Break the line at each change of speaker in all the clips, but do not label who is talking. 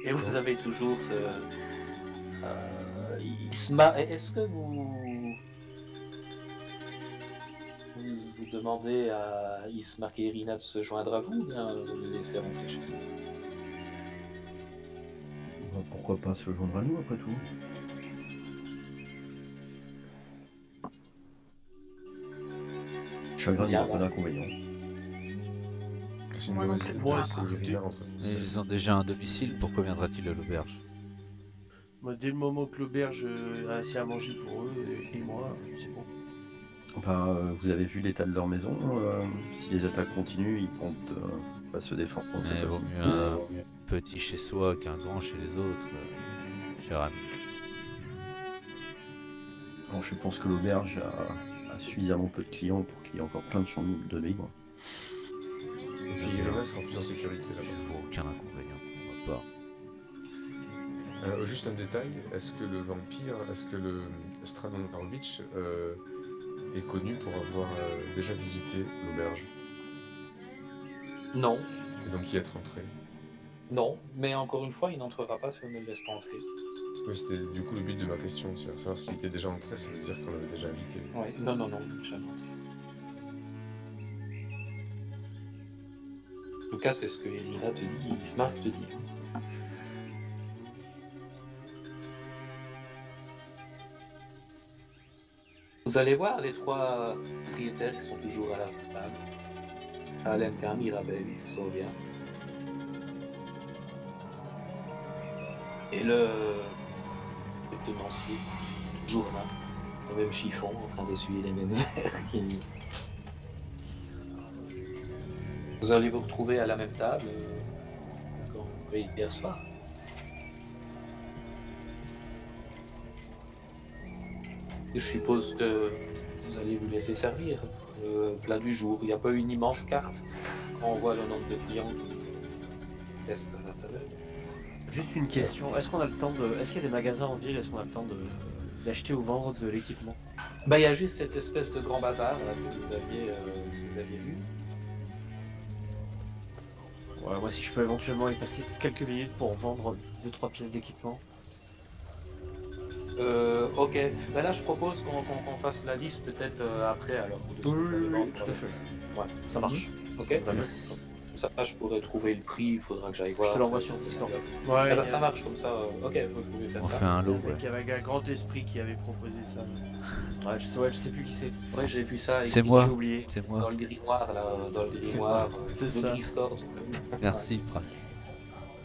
Et vous avez toujours ce... Est-ce que vous demandez à Ismark et Irina de se joindre à vous ou bien vous les laissez rentrer chez eux?
Bah, pourquoi pas se joindre à nous après tout? Chagrin, il n'y
Bien,
aura pas d'inconvénient.
C'est une
Moi non
mauvaise
plus.
idée
Moi,
de laisser Irina rentrer toute
Mais
seule.
ils ont déjà un domicile, pourquoi viendra-t-il à l'auberge?
Moi, dès le moment que l'auberge a assez à manger pour eux et moi, c'est bon.
Bah, vous avez vu l'état de leur maison. Si les attaques continuent, ils comptent pas se défendre cette
Mais vaut
fois-ci.
mieux un petit chez soi qu'un grand chez les autres, cher ami.
Alors, je pense que l'auberge a suffisamment peu de clients pour qu'il y ait encore plein de chambres de libre.
Et puis Irina sera plus en sécurité
Je
là-bas.
vois aucun inconvénient, on va pas.
Juste un détail, est-ce que le vampire, est-ce que le Stranon Karlovitch est connu pour avoir déjà visité l'auberge
Non,
et donc y être entré?
non, mais encore une fois, il n'entrera pas si on ne le laisse pas entrer.
Oui, c'était du coup le but de ma question, c'est savoir s'il était déjà entré, ça veut dire qu'on l'avait déjà invité.
Ouais, non, jamais entré. En tout cas, c'est ce que Irina te dit, Ismark te dit. Vous allez voir les trois propriétaires qui sont toujours à la table. Alenka, Mirabel, Sylvia. Et le tenancier, toujours là, le même chiffon, en train d'essuyer les mêmes verres. Vous allez vous retrouver à la même table comme hier soir. Et je suppose que vous allez vous laisser servir le plat du jour. Il n'y a pas une immense carte quand on voit le nombre de clients qui restent à l'intérieur.
Juste une question, est-ce qu'on a le temps de... Est-ce qu'il y a des magasins en ville, est-ce qu'on a le temps d'acheter ou vendre de l'équipement?
Bah, il y a juste cette espèce de grand bazar là, que vous aviez vu.
Ouais, moi si je peux éventuellement y passer quelques minutes pour vendre 2-3 pièces d'équipement.
Ok. Bah là, je propose qu'on fasse la liste peut-être après, alors. De ce que vous allez vendre pour
tout à
la-
fait.
Ouais.
Ça marche.
Ok.
Ça me va bien.
Ça, je pourrais trouver le prix, il faudra que j'aille
Je
voir.
te l'envoie sur Discord.
Ouais,
Ah bah, ça marche comme ça. Ok, vous pouvez faire
On
ça.
fait un
Il y a
lot,
un mec
ouais.
avec un grand esprit qui avait proposé ça.
Ouais, je sais plus qui c'est.
Ouais, j'ai vu ça.
C'est
écrit
moi.
J'ai oublié.
C'est
Dans
moi.
le grimoire, là, dans le
C'est
grimoire,
moi,
c'est
le
ça.
Discord.
Merci, Pras.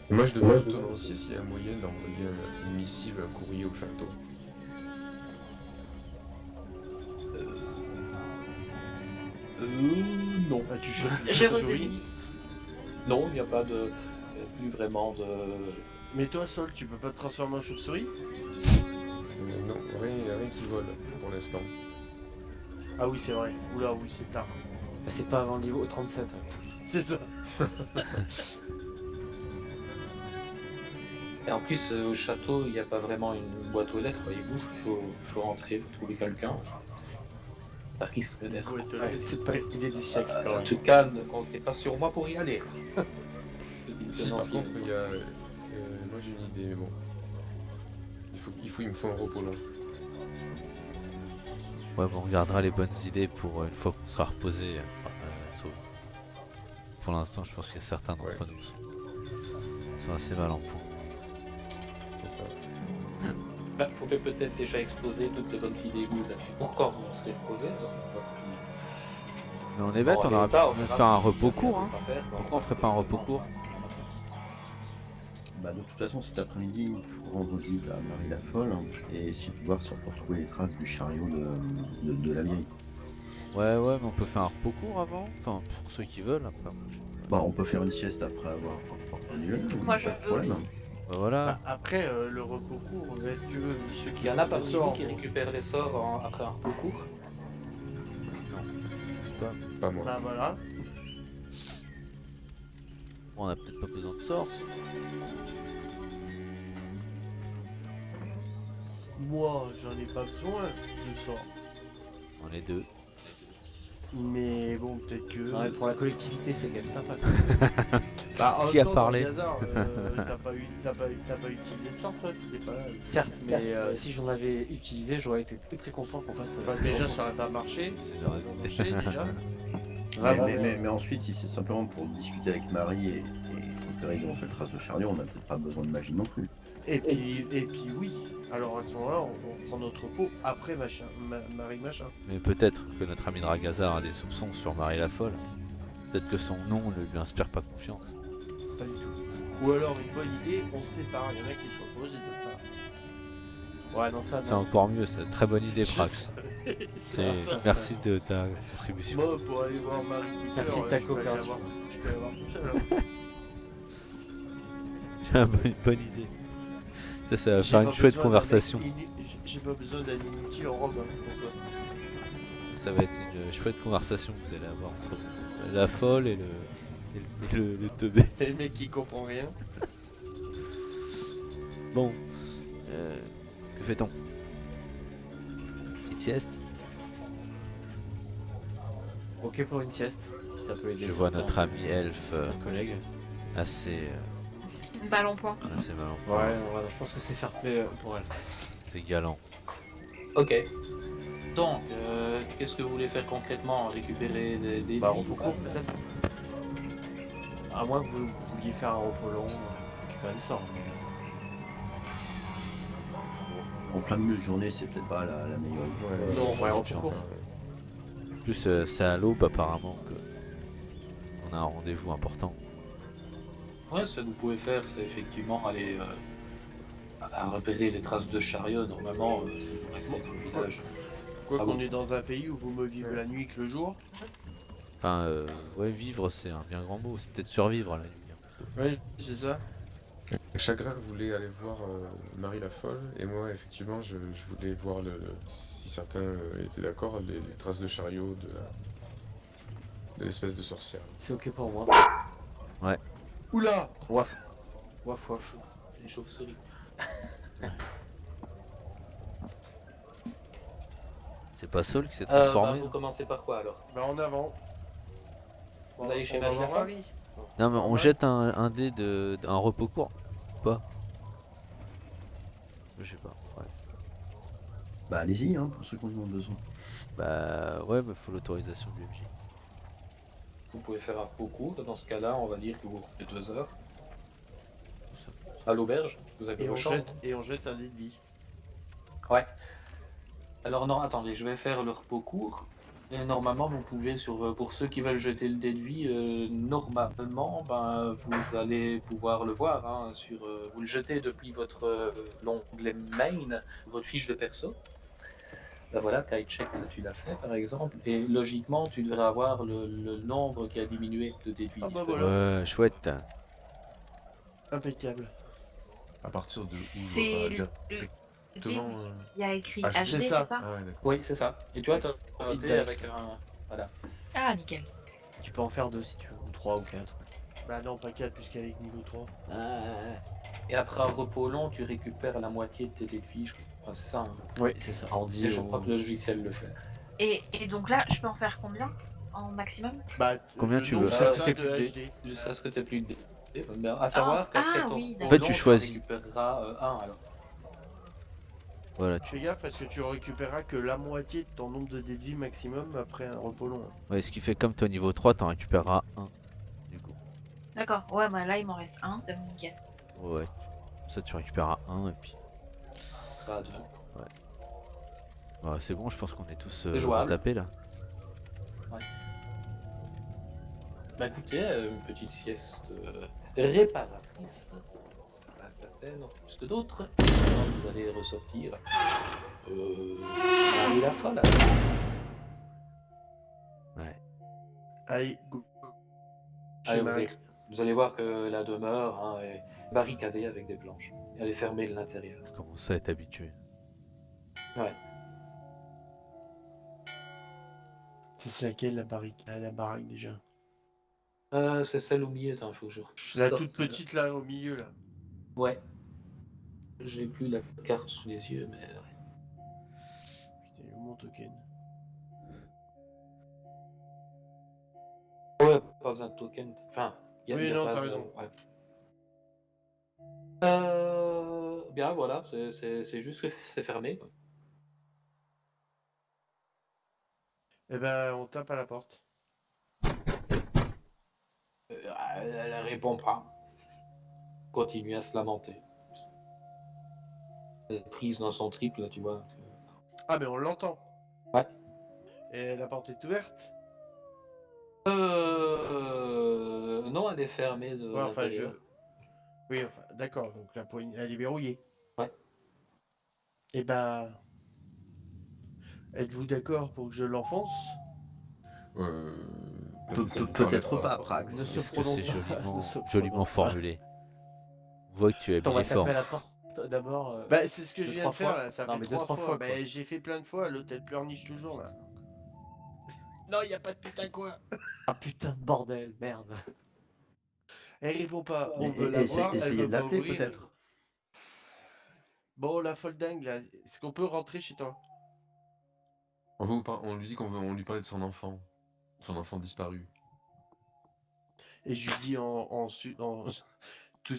Et moi je demande au tenancier s'il y a un moyen d'envoyer une missive, un courrier au château.
Non.
Ah, tu chopes une
J'ai
chauve-souris.
limite. Non, il n'y a pas de. Plus vraiment de.
Mais toi, Sol, tu peux pas te transformer en chauve-souris?
Non, rien qui vole pour l'instant.
Ah oui, c'est vrai. Oula, oui, c'est tard.
Bah, c'est pas avant le niveau 37. Ouais.
C'est ça.
Et en plus, au château, il n'y a pas vraiment une boîte aux lettres, voyez-vous. Il faut rentrer, il faut trouver quelqu'un. Ça risque d'être.
Ouais, te
Ouais,
laisse.
c'est pas l'idée du siècle quand
En
même.
tout cas, ne comptez pas sur moi pour y aller.
Si par contre il y a... moi j'ai une idée, mais bon. Il me faut un repos long.
Ouais, bon, on regardera les bonnes idées pour une fois qu'on sera reposé. Pour l'instant, je pense que certains d'entre nous sont assez mal en point.
C'est ça.
Bah, vous pouvez peut-être déjà exposer toutes les bonnes idées que vous avez pour quand vous serez reposé.
Mais on est bête, on aurait pu faire un repos court. Hein. Pourquoi on ferait pas un repos court?
Bah, de toute façon, cet après-midi, il faut rendre visite à Marie la Folle et essayer de voir si on peut retrouver les traces du chariot de la vieille.
Ouais, mais on peut faire un repos court avant. Enfin, pour ceux qui veulent, après.
Bah, on peut faire une sieste après avoir déjeuné.
Moi,
pas de problème.
Bah voilà.
Bah, après, le repos court, est-ce que ceux qui
Il y en a
ont
parmi
des
vous
sorts
qui récupèrent les sorts après un repos court.
Pas moi.
Bah voilà.
On a peut-être pas besoin de sorts.
Moi, j'en ai pas besoin de sorts.
On est deux.
Mais bon, peut-être que.
Non, mais pour la collectivité, c'est quand même sympa.
Bah, en
Qui
même
a
temps,
parlé
dans Gazard, t'as pas utilisé de sort, toi, t'étais pas là.
Certes, mais si j'en avais utilisé, j'aurais été très content qu'on fasse.
Enfin, déjà, ça aurait pas marché.
C'est
Ça aurait pas marché, déjà.
Vraiment,
Mais ensuite, si c'est simplement pour discuter avec Marie et repérer d'éventuelles traces de chariot, on n'a peut-être pas besoin de magie non plus.
Et puis oui. Alors à ce moment-là, on prend notre pot après Marie machin.
Mais peut-être que notre ami Dragazar a des soupçons sur Marie la Folle. Peut-être que son nom ne lui inspire pas confiance.
pas du tout.
Ou alors une bonne idée, on se sépare. Il y en a qui se reposent et d'autres pas.
Ouais, non, ça,
C'est
non.
encore mieux, c'est une très bonne idée,
Je
Prax.
sais.
ça,
Merci
ça.
de ta contribution.
Moi, pour aller voir Marie qui
Merci
pleure,
de ta
je peux aller la
coopération.
voir- Je peux la voir tout seul. Hein.
J'ai une bonne idée. Ça va
J'ai
faire
pas
une chouette
besoin d'un
conversation.
mec j'ai pas besoin d'un inutile en robe hein, pour ça.
Ça va être une chouette conversation que vous allez avoir entre la folle et le teubé.
T'as le mec qui comprend rien.
Bon, que fait-on? Petite sieste?
Ok pour une sieste, si ça peut aider.
Je vois
certains-
notre ami elfe
certains collègues.
assez,
Balle en point.
assez mal en
Ouais,
point.
ouais, je pense que c'est fair play pour elle.
C'est galant.
Ok. Donc, qu'est-ce que vous voulez faire concrètement? Récupérer des
Bah,
vies,
repos court peut-être. À moins que vous vouliez faire un repos long, récupérer des sorts.
En plein milieu de journée, c'est peut-être pas la meilleure idée.
Non, ouais, repos
Puis
court.
En plus, c'est à l'aube apparemment que on a un rendez-vous important.
Ouais, ce que vous pouvez faire, c'est effectivement aller à repérer les traces de chariot. Normalement, si vous restez dans le village.
Quoi
Ah
qu'on
bon.
est dans un pays où vous me vivez la nuit que le jour.
Enfin, ouais, vivre c'est un bien grand mot. C'est peut-être survivre à la nuit. Hein.
Oui, c'est ça.
Chagrin voulait aller voir Marie la Folle, et moi, effectivement, je voulais voir si certains étaient d'accord, les traces de chariot de l'espèce de sorcière.
C'est ok pour moi.
Oula.
Waf. Waf, waf.
Les chauves-souris.
C'est pas Saul qui s'est
Bah,
transformé?
vous commencez par quoi alors?
Bah en avant.
Vous allez chez
On va
Marie
voir
Lafolle?
Marie.
Non, mais on
Ouais.
jette un dé d'un repos court. Ou pas? Je sais pas. Ouais.
Bah allez-y, hein, pour ceux qui en ont besoin.
Bah ouais, mais faut l'autorisation du MJ.
Vous pouvez faire un concours. Dans ce cas-là, on va dire que vous faites 2 heures. À l'auberge, vous avez
Et
vos
on
chambres.
jette un dé de vie.
Ouais. Alors non, attendez, je vais faire le repos court. Et normalement, vous pouvez, pour ceux qui veulent jeter le dé de vie, normalement, ben, vous allez pouvoir le voir. Hein, vous le jetez depuis votre l'onglet main, votre fiche de perso. Ben voilà, Kite Check, tu l'as fait par exemple. Et logiquement, tu devrais avoir le nombre qui a diminué de dés de vie.
Ah bah
disponibles.
voilà.
Ouais, chouette.
Impeccable.
À partir de où
C'est le
Exactement,
qui a écrit
HD,
HD,
c'est
c'est
ça.
ça?
Ah ouais, d'accord.
Oui, c'est ça. Et tu vois, tu as un
Il
dé
dice.
avec un... Voilà.
Ah, nickel.
Tu peux en faire 2 si tu veux, ou 3 ou 4.
Bah non, pas 4 puisqu'elle est niveau 3.
Et après un repos long, tu récupères la moitié de tes dés de vie. Enfin, c'est ça. Hein.
Oui, c'est ça. Arrondi
Et je
au-
crois que le logiciel le fait.
Et donc là, je peux en faire combien en maximum?
Bah,
Combien
le
tu
nombre
veux?
total
Ça,
c'était
de
plus de
HD.
Jusqu'à ce que tu plus de dés. Mais à savoir qu'après
ah
ton
oui,
repos
d'accord.
En fait, tu
long,
choisis.
récupéreras un alors.
Voilà,
Fais gaffe parce que tu récupéreras que la moitié de ton nombre de dés de vie maximum après un repos long.
ouais, ce qui fait comme toi niveau 3, t'en récupéreras un. Du coup.
D'accord, ouais, bah là il m'en reste un, donc nickel.
Ouais. Ça, tu récupéreras un et puis.
Pas deux.
Ouais, c'est bon, je pense qu'on est tous
C'est jouable.
tapés là.
Bah écoutez, une petite sieste réparatrice. Ça va certaines plus que d'autres. Alors, vous allez ressortir. Marie la folle.
Ouais.
Allez, go.
Allez,
Chez Marie.
vous allez voir que la demeure hein, est barricadée avec des planches. Elle est fermée de l'intérieur.
Je commence à être habitué.
Ouais.
C'est laquelle la baraque déjà?
C'est celle au milieu, attends, faut que je
La
sorte,
toute petite là au milieu là.
Ouais. J'ai plus la carte sous les yeux, mais...
Putain, où mon token?
pas besoin de token. Enfin,
Oui,
y a
non,
pas
t'as
de-
raison.
ouais. Bien, voilà, c'est juste que c'est fermé.
Eh ben, on tape à la porte.
Elle répond pas. Continue à se lamenter. Elle est prise dans son trip, là, tu vois.
Ah, mais on l'entend.
Ouais.
Et la porte est ouverte.
Non, elle est fermée de
Ouais, enfin,
l'intérieur.
Oui, enfin, d'accord, donc la poignée, elle est verrouillée.
Ouais.
Eh ben, êtes-vous d'accord pour que je l'enfonce?
Peut-être pas, Prax.
Ne se
Est-ce que
prononce
c'est
pas,
joliment,
ne se
joliment
prononce pas.
formulé? On voit que tu as
On
mis
va
les
taper
formes.
à la porte d'abord.
Bah, c'est ce que je
deux,
viens
trois
de faire
fois.
là, ça
Non,
fait
mais deux,
3
trois
fois.
fois,
Bah,
quoi.
j'ai fait plein de fois, l'autre elle pleurniche toujours là. Non, y a pas de putain quoi.
Ah putain de bordel, merde.
Elle répond pas, on
Et-
veut
et-
la
essaye-
voir, elle
essayez
veut
de
pas
l'appeler
ouvrir.
peut-être.
Bon, la folle dingue là, est-ce qu'on peut rentrer chez toi?
On lui dit on lui parlait de son enfant disparu.
Et je lui dis tout,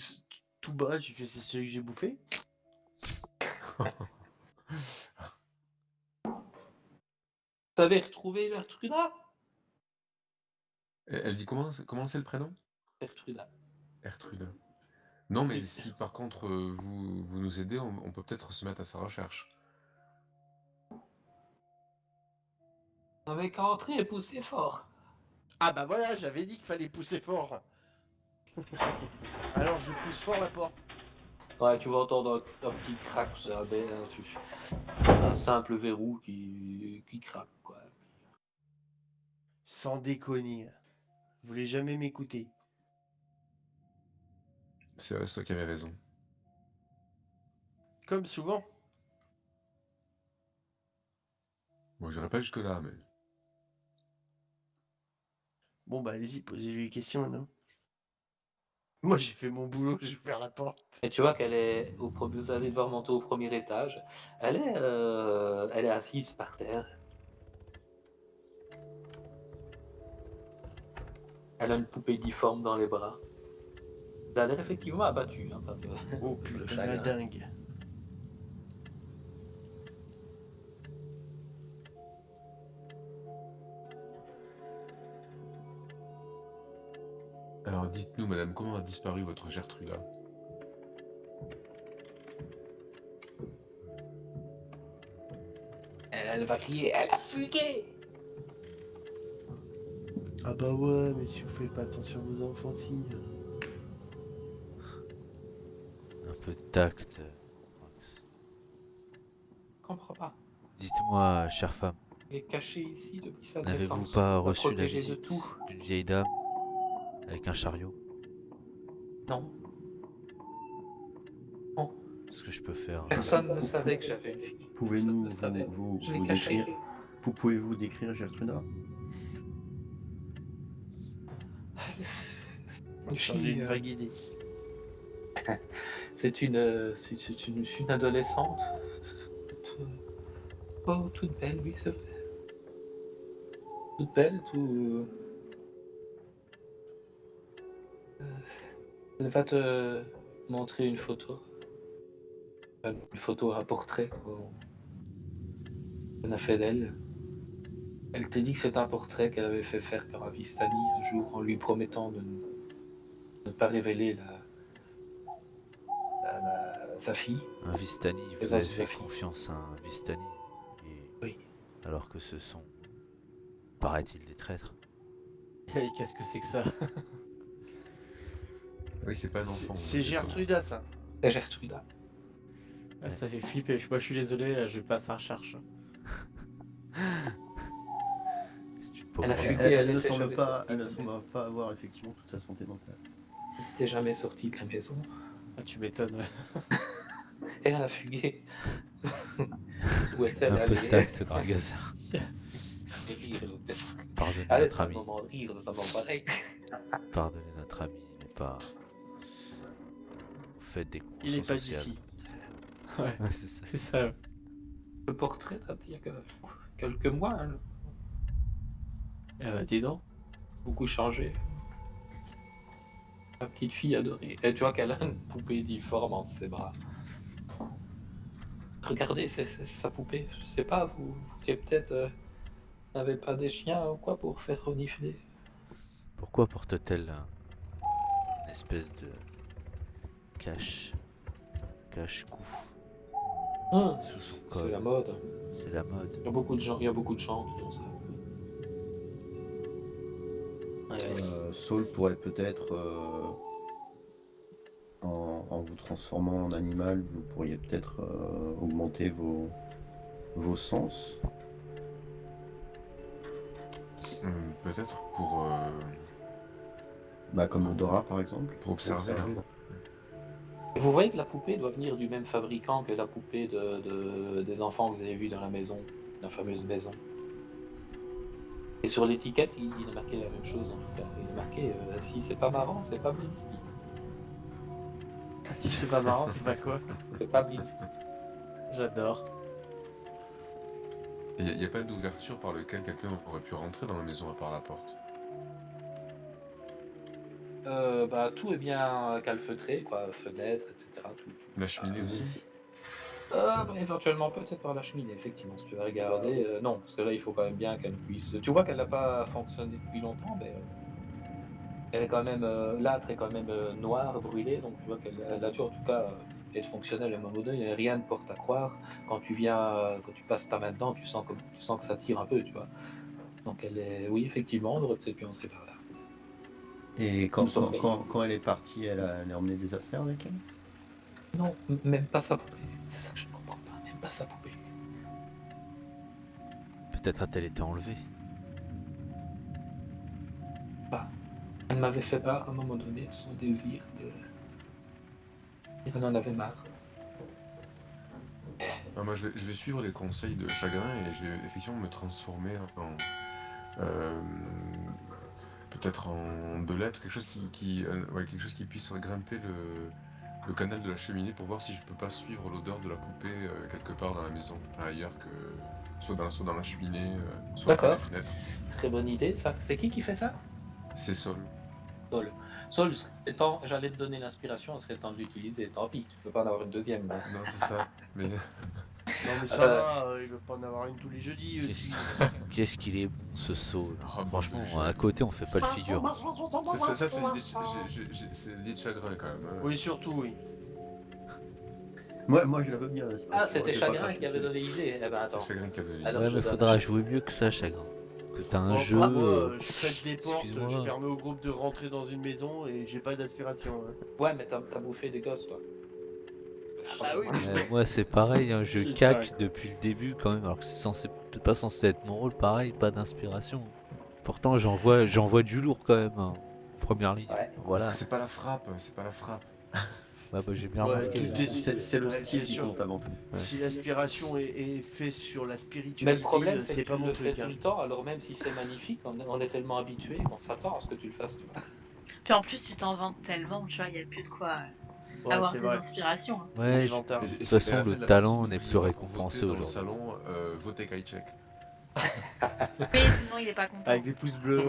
tout bas, je lui fais c'est celui que j'ai bouffé.
T'avais retrouvé Gertruda?
Elle dit comment c'est le prénom?
Gertruda.
Ertrude. Non, mais
Et-
si par contre vous nous aidez, on peut peut-être se mettre à sa recherche.
T'avais qu'à entrer et pousser fort.
Ah bah voilà, j'avais dit qu'il fallait pousser fort. Alors je pousse fort la porte.
Ouais, tu vas entendre un petit crack, ça, un simple verrou qui craque, quoi.
Sans déconner. Vous voulez jamais m'écouter.
C'est vrai, c'est toi qui avais raison.
Comme souvent.
Bon, j'irai pas jusque-là, mais.
Bon bah allez-y, posez-lui les questions, non? Moi j'ai fait mon boulot, je vais faire la porte.
Et tu vois qu'elle est vous allez devoir monter au premier étage. Elle est assise par terre. Elle a une poupée difforme dans les bras. Elle a l'air effectivement abattue, hein, par
Oh
le
putain, la
chagrin.
dingue.
Alors dites-nous, madame, comment a disparu votre Gertruda?
Elle va crier, elle a fugué!
Ah bah ouais, mais si vous faites pas attention à vos enfants, si.
Un peu de tact. Prax.
Je comprends pas.
Dites-moi, chère femme,
Elle est cachée ici depuis sa
n'avez-vous
naissance.
pas
On va
reçu la
protéger de
visite
tout.
d'une vieille dame avec un chariot?
Non, non.
Ce que je peux faire.
Personne ne savait que j'avais une fille.
Pouvez-nous
Personne ne savait.
vous
Je l'ai cachée.
décrire Pouvez-vous décrire Gertruda?
Une
J'en ai
fille,
une vague idée.
c'est une adolescente. Toute belle, oui, c'est vrai. Toute belle, elle va te montrer une photo. Une photo, un portrait qu'on a fait d'elle. Elle t'a dit que c'est un portrait qu'elle avait fait faire par Avistani un jour en lui promettant de ne pas révéler sa fille.
Un Vistani,
Et
vous
ça,
avez
c'est
fait
sa fille.
confiance à un Vistani. Et...
Oui.
Alors que ce sont, paraît-il, des traîtres.
Et qu'est-ce que c'est que ça?
Oui, c'est pas un enfant.
C'est Gertruda ça.
C'est Gertruda.
Ah, ça fait flipper. Moi je suis désolé, je vais passer en recherche.
C'est une pauvre
Elle a
femme.
fugué.
Elle
elle
ne
était
semble
jamais
pas,
sortie
elle
de
ne
la
semble
maison.
pas avoir effectivement toute sa santé mentale.
Elle n'était jamais sortie de la maison.
Ah, tu m'étonnes. Ouais.
Et elle a fugué. Où est-elle
Un peu de
allée?
tact dans le gazard. Pardonnez
Allez,
notre
c'est un
ami.
moment de rire, ça va pareil.
Pardonnez notre ami, il n'est pas. Vous faites des
Il est
concours
pas
sociales.
d'ici.
Ouais,
Ouais, c'est ça.
c'est ça.
Le portrait date il y a quelques mois, hein.
Dis donc.
Beaucoup changé. Ma petite fille adorée. Et tu vois qu'elle a une poupée difforme entre ses bras. Regardez, c'est sa poupée. Je sais pas, vous qui peut-être n'avez pas des chiens ou quoi pour faire renifler.
Pourquoi porte-t-elle une espèce de cache, cache-cou
Hein,
sous son
c'est la
col?
mode.
C'est la mode.
Il y a beaucoup de gens qui ont ça. Ouais.
Saul pourrait peut-être, en vous transformant en animal, vous pourriez peut-être augmenter vos sens.
Peut-être pour
Bah, comme l'odorat par exemple.
observer là.
Et vous voyez que la poupée doit venir du même fabricant que la poupée des enfants que vous avez vus dans la maison, la fameuse maison. Et sur l'étiquette, il est marqué la même chose en tout cas. Il est marqué si c'est pas marrant, c'est pas Blinsky.
Si c'est pas marrant, c'est pas quoi.
C'est pas Blinsky.
J'adore.
Il n'y a pas d'ouverture par lequel quelqu'un aurait pu rentrer dans la maison à part la porte.
Bah, tout est bien calfeutré, quoi, fenêtres, etc. Tout.
La cheminée aussi.
Bah, éventuellement peut-être par la cheminée, effectivement, si tu veux regarder. Non, parce que là il faut quand même bien qu'elle puisse. Tu vois qu'elle n'a pas fonctionné depuis longtemps, mais elle est quand même. L'âtre est quand même noir, brûlé, donc tu vois qu'elle a dû en tout cas être fonctionnelle à un moment donné. Rien ne porte à croire. Quand tu viens, quand tu passes ta main dedans, tu sens que ça tire un peu, tu vois. Donc elle est. Oui, effectivement, on aurait peut-être pu entrer par là.
Et
Nous
quand,
sommes
quand, quand, quand elle est partie, elle a emmené des affaires avec elle?
Non, même pas sa poupée. C'est ça que je ne comprends pas, même pas sa poupée.
Peut-être a-t-elle été enlevée.
Elle m'avait fait part à un moment donné de son désir de. Elle en avait marre.
Moi je vais suivre les conseils de Chagrin et je vais effectivement me transformer en peut-être en belette, quelque chose quelque chose qui puisse grimper le canal de la cheminée pour voir si je peux pas suivre l'odeur de la poupée quelque part dans la maison, ailleurs que soit dans la cheminée, soit dans les
D'accord.
fenêtres.
Très bonne idée, ça. C'est qui fait ça?
C'est Sol.
Sol. Sol, étant, j'allais te donner l'inspiration, il serait temps de l'utiliser. Tant pis, tu peux pas en avoir une deuxième.
Non, c'est ça. Mais
Non mais ça va, il va pas en avoir une tous les jeudis aussi.
Qu'est-ce qu'il est bon ce saut là.
Oh,
Franchement,
bon,
à côté on fait pas le figure.
ça c'est l'idée de Chagrin quand même.
Oui, surtout, oui.
Moi je la veux bien.
Ah, c'était Chagrin qui avait donné l'idée. Eh ben
C'est
attends.
Chagrin qui a donné
Alors,
Ouais,
je
mais
donne
faudra
à
jouer mieux que ça, Chagrin. Que t'as un
Bon,
jeu.
moi, je pète des portes, je
excuse-moi.
permets au groupe de rentrer dans une maison et j'ai pas d'aspiration. Hein.
Ouais, mais t'as bouffé des gosses, toi.
Bah oui.
Moi c'est pareil, hein, je
Putain.
caque depuis le début quand même, alors que c'est pas censé être mon rôle, pareil, pas d'inspiration. Pourtant j'envoie du lourd quand même, hein, en première ligne.
Ouais.
Voilà.
Parce que c'est pas la frappe, c'est pas la frappe.
Bah, j'ai bien
Ouais,
remarqué.
tout
hein.
est-
C'est le
ouais,
style
c'est
qui
sûr.
compte avant tout.
Si l'aspiration est faite sur la
Mais
spiritualité,
le problème, c'est
c'est
que
pas
tu
mon
le fais
truc.
tout
Hein.
le temps, alors même si c'est magnifique, on est tellement habitué qu'on s'attend à ce que tu le fasses, tu vois.
Puis en plus, tu t'en vantes tellement, tu vois, il n'y a plus de quoi
Ouais,
avoir
c'est
des
vrai.
inspirations. Hein.
Ouais,
L'éventaire.
de toute façon le talent n'est plus récompensé
Dans le
aujourd'hui.
salon, votez Kaichek.
Mais sinon, il est pas content.
Avec des pouces bleus,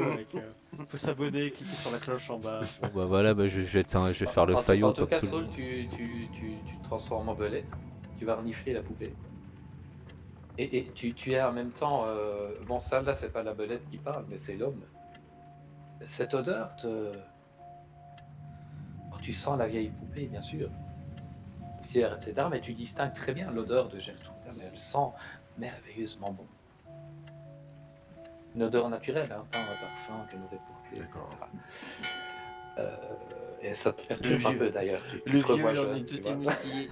faut s'abonner, cliquer sur la cloche en bas.
Bon bah voilà, je vais faire le
En
faillot
tout
comme
cas,
tout le
Saul,
monde.
tu te transformes en belette, tu vas renifler la poupée. Et tu es en même temps. Bon, ça là, c'est pas la belette qui parle, mais c'est l'homme. Cette odeur te. Tu sens la vieille poupée, bien sûr, poussière, etc. Mais tu distingues très bien l'odeur de Gertrude. Mais elle sent merveilleusement bon. Une odeur naturelle, hein, pas un parfum qu'elle aurait porté,
D'accord.
etc. Et ça te perturbe un
vieux.
peu d'ailleurs. Tu
Le
te revois
vieux, il en
jeune,
est
tu
tout
vois.
émoustillé.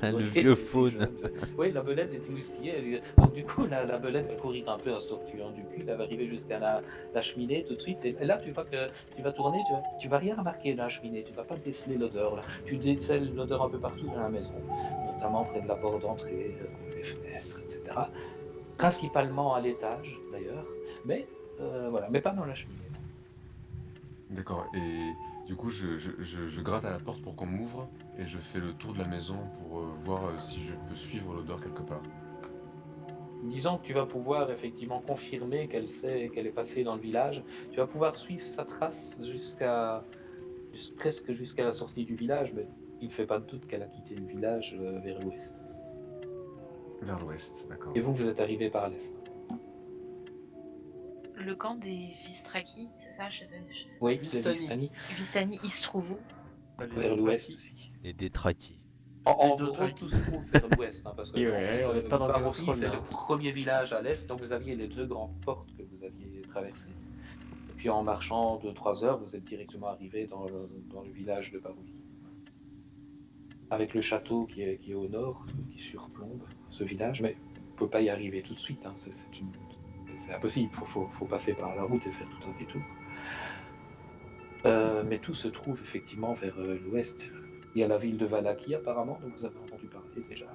Le
Oui,
vieux
et puis
faune.
jeune. Oui, la belette est émoustillée. Donc du coup, la belette va courir un peu en se tortuant du cul. Elle va arriver jusqu'à la cheminée tout de suite. Et là, tu vois que tu vas tourner, tu vas rien remarquer dans la cheminée. Tu vas pas déceler l'odeur. Là. Tu décèles l'odeur un peu partout dans la maison, notamment près de la porte d'entrée, les fenêtres, etc. Principalement à l'étage, d'ailleurs. Mais voilà, mais pas dans la cheminée.
D'accord, et du coup je gratte à la porte pour qu'on m'ouvre et je fais le tour de la maison pour voir si je peux suivre l'odeur quelque part.
Disons que tu vas pouvoir effectivement confirmer qu'elle est passée dans le village. Tu vas pouvoir suivre sa trace jusqu'à presque jusqu'à la sortie du village, mais il ne fait pas de doute qu'elle a quitté le village vers l'ouest.
Vers l'ouest, d'accord.
Et vous, vous êtes arrivé par l'est.
Le camp des Vistraki, c'est ça, je sais.
Oui,
Vistani.
c'est Vistani,
Vistani, il se trouve où?
Allez,
vers l'ouest
Dothraki.
aussi.
Et des traquis.
En
Les
gros,
Dothraki.
tout se trouve vers l'ouest, hein, parce que
Et
en
ouais,
fait,
on n'est pas dans Game of
Barovie,
Thrones,
c'est
là.
le premier village à l'est, donc vous aviez les 2 grandes portes que vous aviez traversées. Et puis en marchant 2-3 heures, vous êtes directement arrivé dans le village de Barovie. Avec le château qui est au nord, qui surplombe ce village, mais on ne peut pas y arriver tout de suite, hein, c'est impossible, faut passer par la route et faire tout un détour. Mais tout se trouve effectivement vers l'ouest. Il y a la ville de Valaki apparemment, dont vous avez entendu parler déjà.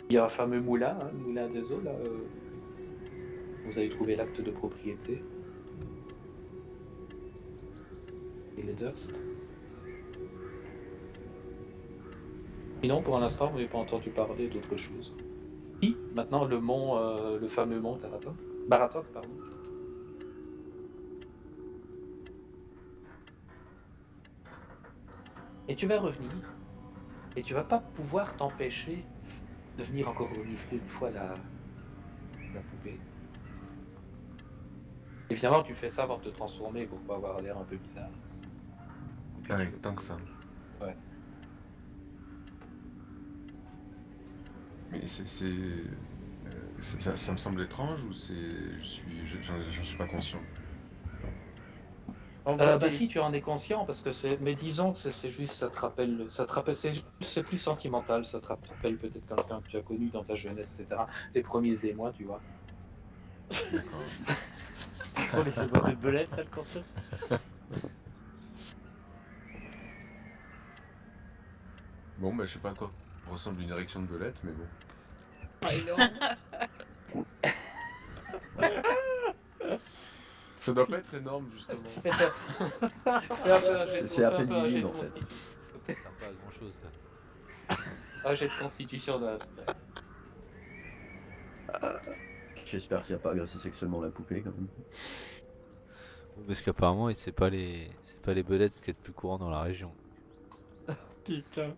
Il y a un fameux moulin, hein, le moulin des eaux, là. Vous avez trouvé l'acte de propriété. Et les Durst. Sinon, pour l'instant, vous n'avez pas entendu parler d'autre chose. Si, maintenant le mont, le fameux mont Baratok, pardon. Et tu vas revenir, et tu vas pas pouvoir t'empêcher de venir encore renifler une fois la poupée. Évidemment, tu fais ça avant de te transformer pour pas avoir l'air un peu bizarre.
Ah ouais, tant que ça.
Ouais.
Mais ça me semble étrange ou j'en suis pas conscient.
En vrai,
Bah si, tu en es conscient parce que mais disons que c'est juste, ça te rappelle, c'est plus sentimental, ça te rappelle peut-être quelqu'un que tu as connu dans ta jeunesse, etc. Les premiers émois, tu vois.
D'accord.
Oh, mais c'est pas de belette, ça, le concept?
Bon, bah je sais pas à quoi ressemble une érection de belette, mais bon.
pas énorme.
Ça doit pas être énorme, justement.
C'est à peine visible en fait.
Ça sert pas à grand chose là.
Ah, j'ai de constitution de...
J'espère qu'il n'y a pas agressé sexuellement la poupée quand même.
Parce qu'apparemment, c'est pas les belettes ce qui est le plus courant dans la région.
Putain.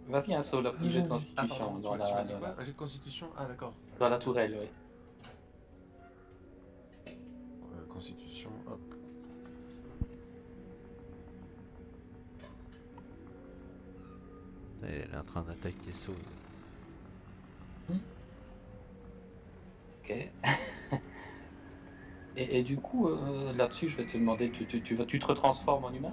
Vas-y, un solo, petit jet de constitution
Tu m'as dit quoi? Un jet de constitution? Ah d'accord.
dans la tourelle, oui.
Constitution, hop.
Elle est en train d'attaquer Saul.
Ok. Et du coup, là-dessus, je vais te demander, tu te retransformes en humain?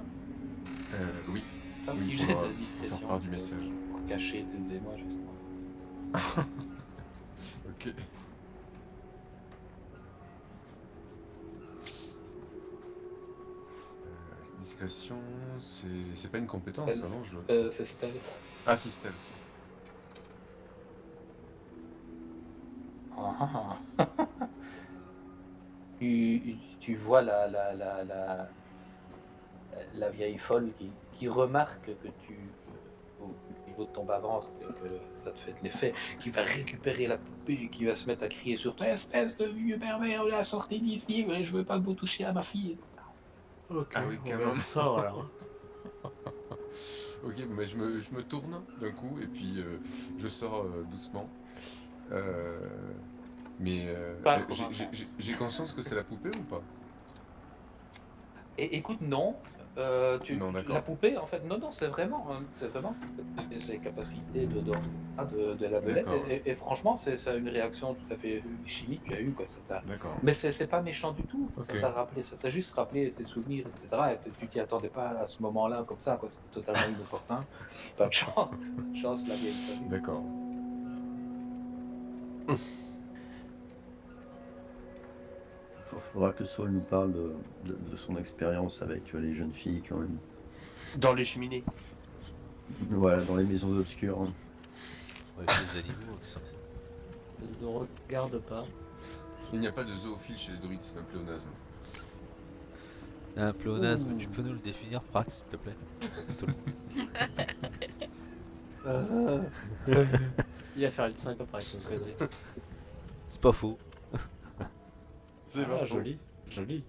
Oui.
Un
Oui,
petit
pour,
jet
pour
de
faire
discrétion
part du message.
pour cacher tes émois, justement.
Ok. Discrétion, c'est pas une compétence, ça, non?
C'est stealth.
Ah, si, stealth.
Ah, ah. Tu vois la vieille folle qui remarque que au niveau de ton bas-ventre, que ça te fait de l'effet, qui va récupérer la poupée et qui va se mettre à crier sur toi, espèce de vieux pervers, la sortez d'ici, je veux pas que vous touchiez à ma fille.
Ok,
Ah oui,
on
quand
verra
même.
ça alors.
Ok, mais je me tourne d'un coup et puis je sors doucement. Mais
Pas pour un
j'ai conscience que c'est la poupée ou pas?
Et écoute, non.
Non, d'accord.
La poupée, en fait, non, c'est vraiment ses capacités de la belette.
D'accord.
Et franchement, c'est une réaction tout à fait chimique que tu as eu, quoi.
D'accord.
Mais c'est pas méchant du tout.
Ok.
Ça t'a rappelé, ça t'a juste rappelé tes souvenirs, etc. Et tu t'y attendais pas à ce moment-là, comme ça, quoi. C'était totalement inopportun. Pas de chance, la vieille famille.
D'accord.
Faudra que Saul nous parle de son expérience avec les jeunes filles quand même.
Dans les cheminées.
Voilà, dans les maisons obscures. Hein.
Ouais, les animaux qui sont.
Ne regarde pas.
Il n'y a pas de zoophile chez les druides, c'est un pléonasme.
Un pléonasme, tu peux nous le définir, Prax, s'il te plaît?
Il va faire une 5 après avec son connerie.
C'est pas faux.
C'est
Ah,
pas faux.
joli, joli.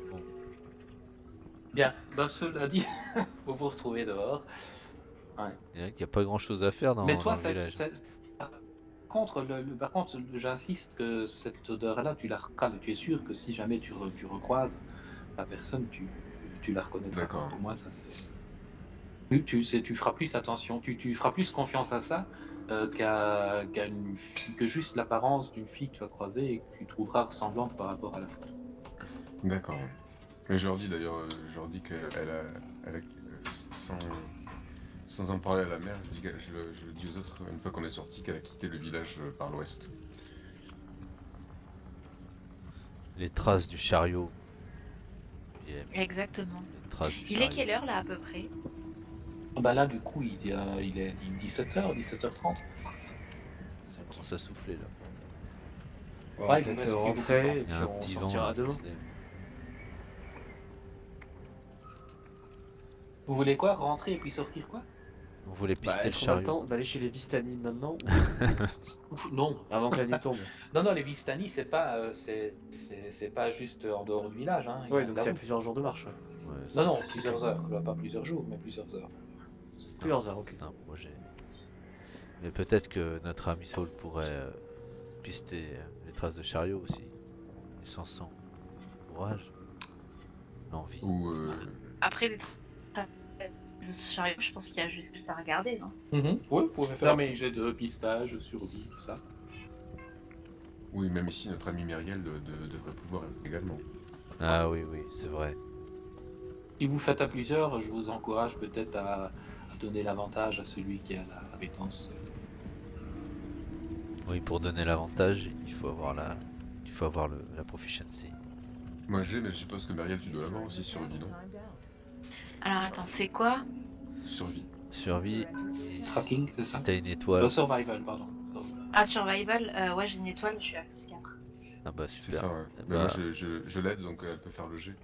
Bon,
Bien, bah cela dit, vous vous retrouvez dehors. Ouais.
il y a qu'il n'y a pas grand chose à faire
Mais
dans
toi,
le village.
par contre, par contre, j'insiste que cette odeur-là, tu la recales. Tu es sûr que si jamais tu recroises la personne, tu la reconnaîtras.
D'accord.
Au moins, ça c'est. Tu feras plus attention, tu feras plus confiance à ça que juste l'apparence d'une fille que tu vas croiser et que tu trouveras ressemblante par rapport à la photo.
D'accord. Et je leur dis d'ailleurs, je leur dis qu'elle sans en parler à la mère, je le dis aux autres une fois qu'on est sorti qu'elle a quitté le village par l'ouest.
Les traces du chariot. Yeah,
Exactement.
les traces du
Il est
chariot.
quelle heure là à peu près?
Ah bah là, du coup, il est 17h, 17h30.
Ça commence à souffler là.
On va
Ouais, il vous
peut-être
reste plus beaucoup de
rentrer et
Il y
puis
a un
on
petit vent
sortira
là, qui
demain.
se lève.
Vous voulez quoi? Rentrer et puis sortir quoi?
On voulait pister
Bah,
le
est-ce qu'on a le
chariot.
temps d'aller chez les Vistani maintenant
Ouf, non.
avant que la nuit tombe?
Non, les Vistani, c'est pas juste en dehors du village. Hein. Il y
Ouais,
a
donc
de la
c'est à
route.
plusieurs jours de marche. Ouais.
Ouais,
Non, plusieurs heures. Pas plusieurs jours, mais plusieurs heures.
Plusieurs heures, ok.
c'est un projet. Mais peut-être que notre ami Saul pourrait pister les traces de chariot aussi. Et sans sang. Courage. L'envie.
Ou
Après les chariot, je pense qu'il y a juste à regarder, non?
Oui, vous pouvez faire
Non,
un
mais-
petit jet de pistage, survie, tout ça.
oui, même ici notre ami Myriel devrait pouvoir également.
Ah oui, oui, c'est vrai.
Si vous faites à plusieurs, je vous encourage peut-être à donner l'avantage à celui qui a la appétence.
Oui, pour donner l'avantage, il faut avoir la proficiency.
Moi j'ai, mais je suppose que Myriel tu dois l'avoir aussi, survie, non?
Alors attends, c'est quoi?
Survie.
Survie, et
Tracking, c'est ça?
si t'as une étoile,
Survival, pardon.
Ah, survival, ouais, j'ai une étoile, je suis à +4.
ah bah
C'est
super.
ça, ouais.
Eh
Mais moi
bah,
je l'aide donc elle peut faire le jet.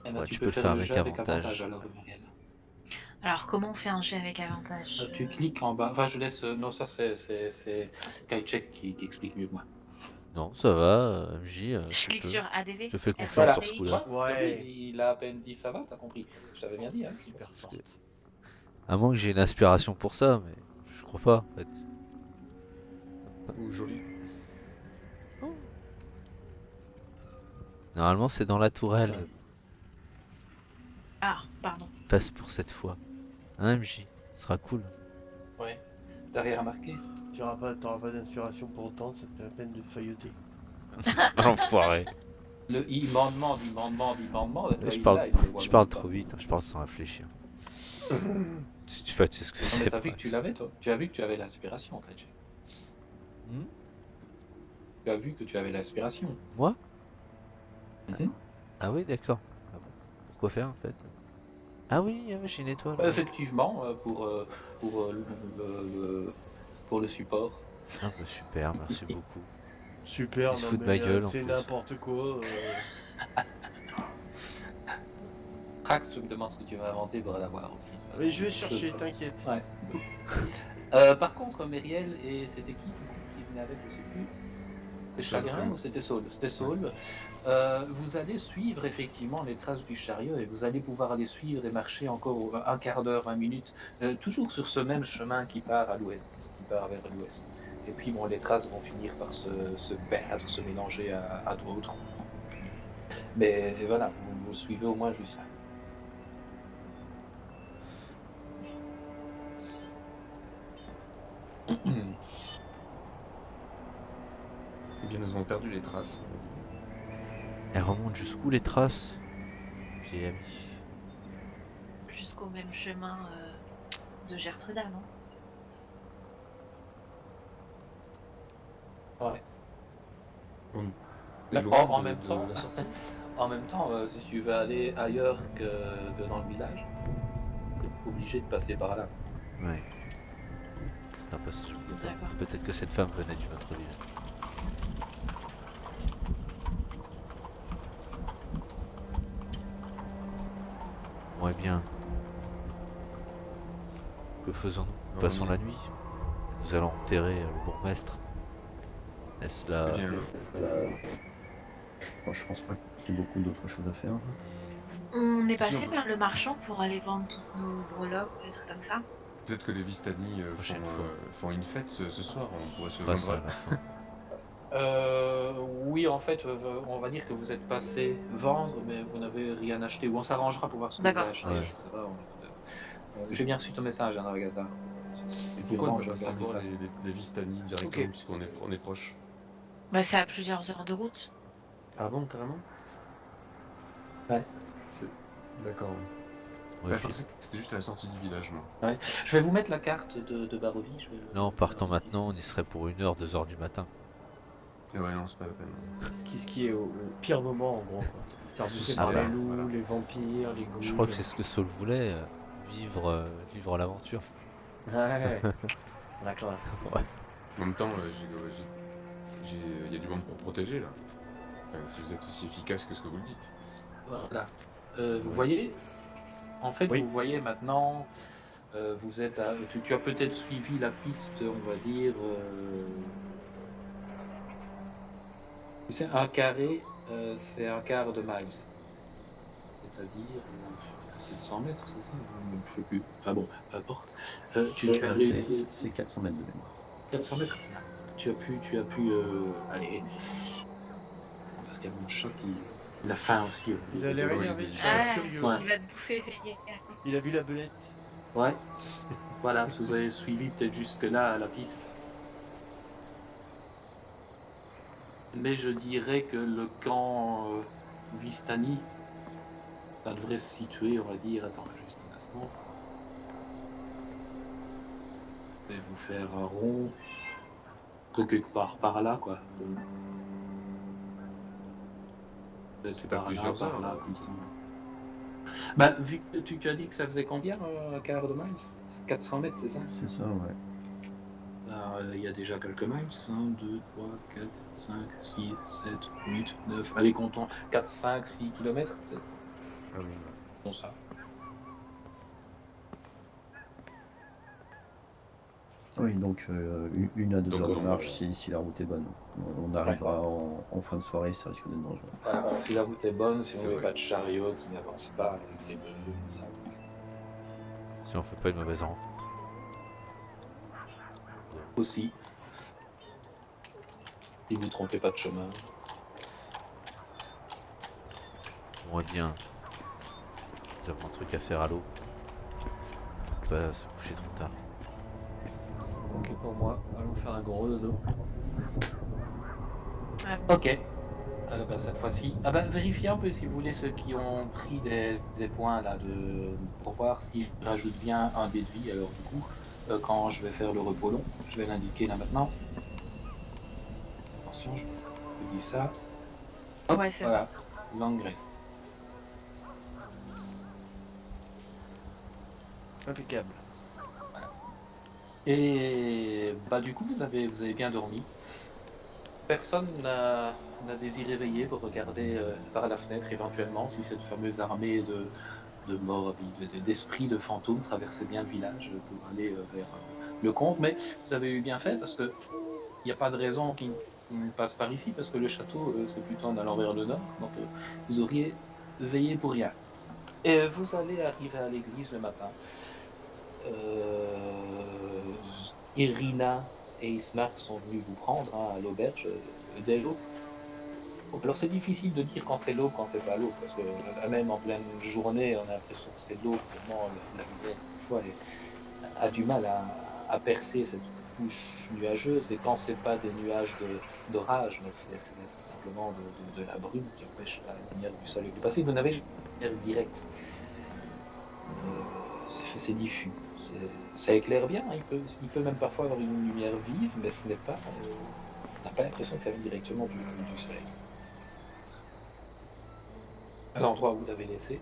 Eh ben,
Ouais,
tu
tu
peux
peux le
faire
faire
le
avec
jeu avec
avantage.
avantage alors, Muriel.
Alors, comment on fait un jet avec avantage?
Tu cliques en bas. Enfin, je laisse. Non, ça c'est Kaichek qui explique mieux que moi.
non, ça va, MJ,
Je
tu
clique
peux.
sur ADV.
Je fais confiance
Voilà.
sur ce coup-là.
Ouais.
Il a à peine dit ça va, t'as compris. Je t'avais bien dit, hein.
Super
Parce que-
forte.
À moins que j'ai une aspiration pour ça, mais je crois pas en fait.
Ou joli.
Normalement, c'est dans la tourelle.
Ça-
Ah, pardon.
Passe pour cette fois. Hein, MJ, ce sera cool.
Ouais. T'as rien remarqué?
T'auras pas d'inspiration pour autant, ça te fait la peine de feuilleter.
L'enfoiré.
Il m'en demande, il m'en demande, il m'en demande.
Je
il
parle,
l'a, il le voit
je
même
parle
pas.
trop vite, hein, je parle sans réfléchir. Tu sais ce que
Non,
c'est.
mais t'as vu
pas.
que tu l'avais, toi. Tu as vu que tu avais l'aspiration, Kaichek.
Hmm.
Tu as vu que tu avais l'aspiration.
Moi?
Mhm.
Ah oui, d'accord. Ah bon. Pourquoi faire en fait? Ah oui, j'ai une étoile.
Effectivement, pour le support.
Ah bah super, merci beaucoup.
Super,
Il se
non
fout de
mais
ma gueule, en
c'est
plus.
n'importe quoi.
Prax me demande ce que tu vas inventer pour l'avoir aussi.
Mais je vais chercher,
Ça.
t'inquiète.
Ouais. Par contre, Myriel et c'était qui du coup qui venait avec, je sais plus. C'était
Saul,
Chagrin
Saul.
ou c'était Saul? C'était Saul. Vous allez suivre effectivement les traces du chariot et vous allez pouvoir les suivre et marcher encore un quart d'heure, 20 minutes, toujours sur ce même chemin qui part à l'ouest, qui part vers l'ouest. Et puis bon, les traces vont finir par se perdre, se mélanger à d'autres. Mais voilà, vous suivez au moins juste là.
Eh bien nous avons perdu les traces.
Elles remontent jusqu'où les traces? J'ai ami.
Jusqu'au même chemin de Gertruda, non?
Ouais.
On
Là,
est loin
en
de-
même
de
temps,
la sortie.
en même temps, si tu veux aller ailleurs que dans le village, t'es obligé de passer par là.
Ouais. C'est un passage.
D'accord.
Peut-être que cette femme venait d'une autre ville. Ouais bien. Que faisons-nous?
Non,
Passons
non.
la nuit. nous allons enterrer le bourgmestre. Est-ce là?
Eh bien,
Je pense pas qu'il y ait beaucoup d'autres choses à faire.
On est
Si,
passé
on peut-
par le marchand pour aller vendre toutes nos breloques, des trucs comme ça.
peut-être que les Vistani
Prochaine fois.
font une fête ce soir, on pourrait se
Pas
joindre
ça
à
à la fin.
Oui, en fait, on va dire que vous êtes passé vendre, mais vous n'avez rien acheté. Ou on s'arrangera pour voir ce que vous avez
D'accord.
acheté.
Ouais.
Je sais pas, j'ai bien reçu ton message, hein, Ragazar.
Et
Si
pourquoi
vraiment,
ne
je
pas passer
regarde
voir
ça.
les Vistani directement,
Ok.
puisqu'on est proche?
Bah, c'est à plusieurs heures de route.
Ah bon, carrément?
Ouais.
C'est- D'accord.
Ouais,
Bah, je
puis-
pensais que c'était juste à la sortie du village, moi.
Je vais vous mettre la carte de Barovie.
Non, partons maintenant, on y serait pour 1h, 2h du matin.
Et ouais, non, c'est pas la peine.
Ce qui est au pire moment en gros quoi. Se faire bouffer
C'est
par
ça,
les loups,
voilà.
les vampires, les ghouls.
Je crois que c'est ce que Saul voulait, vivre l'aventure.
Ouais, c'est la classe.
Ouais.
En même temps, il y a du monde pour protéger, là. Enfin, si vous êtes aussi efficace que ce que vous le dites.
Voilà. Vous voyez, en fait,
Oui.
vous voyez maintenant, vous êtes tu as peut-être suivi la piste, on va dire. Tu sais, un carré, c'est un quart de miles. C'est-à-dire 700 mètres, c'est ça? Je sais plus. Enfin bon, peu importe. Tu as réussi.
C'est 400 mètres de mémoire.
400 mètres. Tu as pu aller. Parce qu'il y a mon chat qui. Il a faim aussi.
Il a l'air
Ouais,
énervé,
il est-
il
Ah,
a l'air furieux.
Ouais.
il va te bouffer, veiller.
Il a vu la belette.
Ouais. Voilà, vous avez suivi peut-être jusque-là à la piste. Mais je dirais que le camp Vistani, ça devrait se situer, on va dire, attends, juste un instant. Je vais vous faire un rond, quelque part par là, quoi.
C'est pas
par là,
plusieurs
par
heures,
là,
là.
comme ça. Bah, vu que tu as dit que ça faisait combien, un quart de miles? 400 mètres, c'est ça?
C'est ça, ouais.
Alors, il y a déjà quelques miles. 1, 2, 3, 4, 5, 6, 7, 8, 9. Allez, comptons. 4, 5, 6 kilomètres, peut-être.
Ah oui.
Bon, ça.
Oui, donc 1 à 2
Donc,
heures de
on-
marche si la route est bonne. On arrivera en fin de soirée, ça risque d'être dangereux.
Voilà, si la route est bonne, si
C'est
on n'avait
vrai.
pas de chariot qui n'avance pas avec les bœufs.
Si on fait pas une mauvaise rencontre.
Aussi. Si vous ne trompez pas de chemin.
Moins bien. Nous avons un truc à faire à l'eau. Pas se coucher trop tard.
Ok pour moi, allons faire un gros dodo.
Ok. Alors, bah, cette fois-ci. Ah bah, vérifiez un peu si vous voulez ceux qui ont pris des points là pour voir s'ils rajoutent bien un déduit. Alors du coup, quand je vais faire le repos long, je vais l'indiquer là maintenant. Attention, je vous dis ça. Hop,
Ouais, c'est
voilà. Long rest.
Impeccable.
Et bah du coup vous avez bien dormi. Personne n'a désiré veiller pour regarder par la fenêtre éventuellement si cette fameuse armée de morts, d'esprits, de fantômes traversait bien le village pour aller vers le comte. Mais vous avez eu bien fait parce que il n'y a pas de raison qu'il passe par ici parce que le château c'est plutôt en allant vers le nord. Donc vous auriez veillé pour rien. Et vous allez arriver à l'église le matin. Irina et Ismark sont venus vous prendre à l'auberge dès l'aube. Alors c'est difficile de dire quand c'est l'aube, quand c'est pas l'aube, parce que même en pleine journée, on a l'impression que c'est l'aube, tellement la lumière, des fois, a du mal à percer cette couche nuageuse, et quand c'est pas des nuages d'orage, mais c'est simplement de la brume qui empêche la lumière du soleil de passer, vous n'avez jamais de lumière directe. C'est diffus. Ça éclaire bien, il peut même parfois avoir une lumière vive, mais ce n'est pas. On n'a pas l'impression que ça vient directement du soleil. À l'endroit où vous l'avez laissé.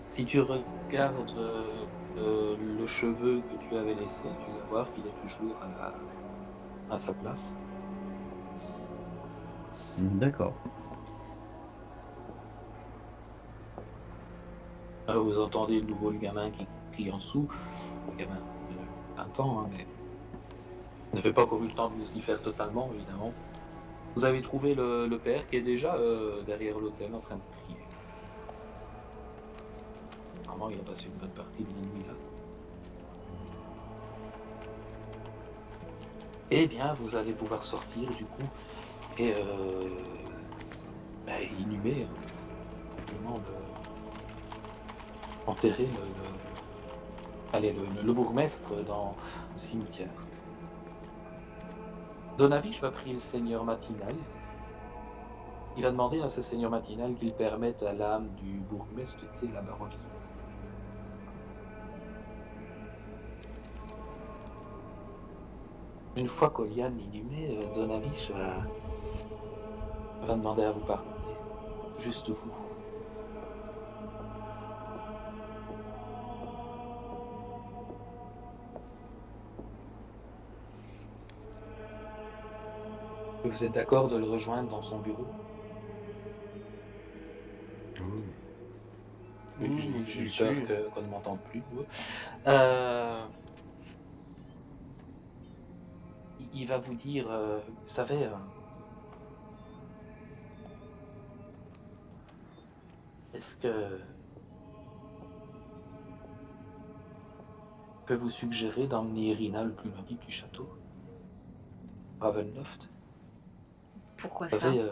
Si tu regardes le cheveu que tu avais laissé, tu vas voir qu'il est toujours à sa place.
D'accord.
Alors vous entendez de nouveau le gamin qui crie en dessous. Le gamin, pas un temps, hein, mais Vous n'avez pas encore eu le temps de vous y faire totalement, évidemment. Vous avez trouvé le père qui est déjà derrière l'hôtel en train de prier. Normalement, il a passé une bonne partie de la nuit là. Eh bien, vous allez pouvoir sortir du coup et inhumer, simplement enterrer le bourgmestre dans le cimetière. Donavich va prier le seigneur matinal. Il va demander à ce seigneur matinal qu'il permette à l'âme du bourgmestre de quitter la baronnie. Une fois qu'Olian est inhumé, Donavich va demander à vous pardonner. Juste vous. Vous êtes d'accord de le rejoindre dans son bureau?
Ouh,
J'ai eu
bien
peur
sûr.
qu'on ne m'entende plus. Ouais. Euh, il va vous dire, vous savez, est-ce que je peux vous suggérer d'emmener Irina le plus loin du château, Ravenloft?
Pourquoi
Vous
ça?
savez,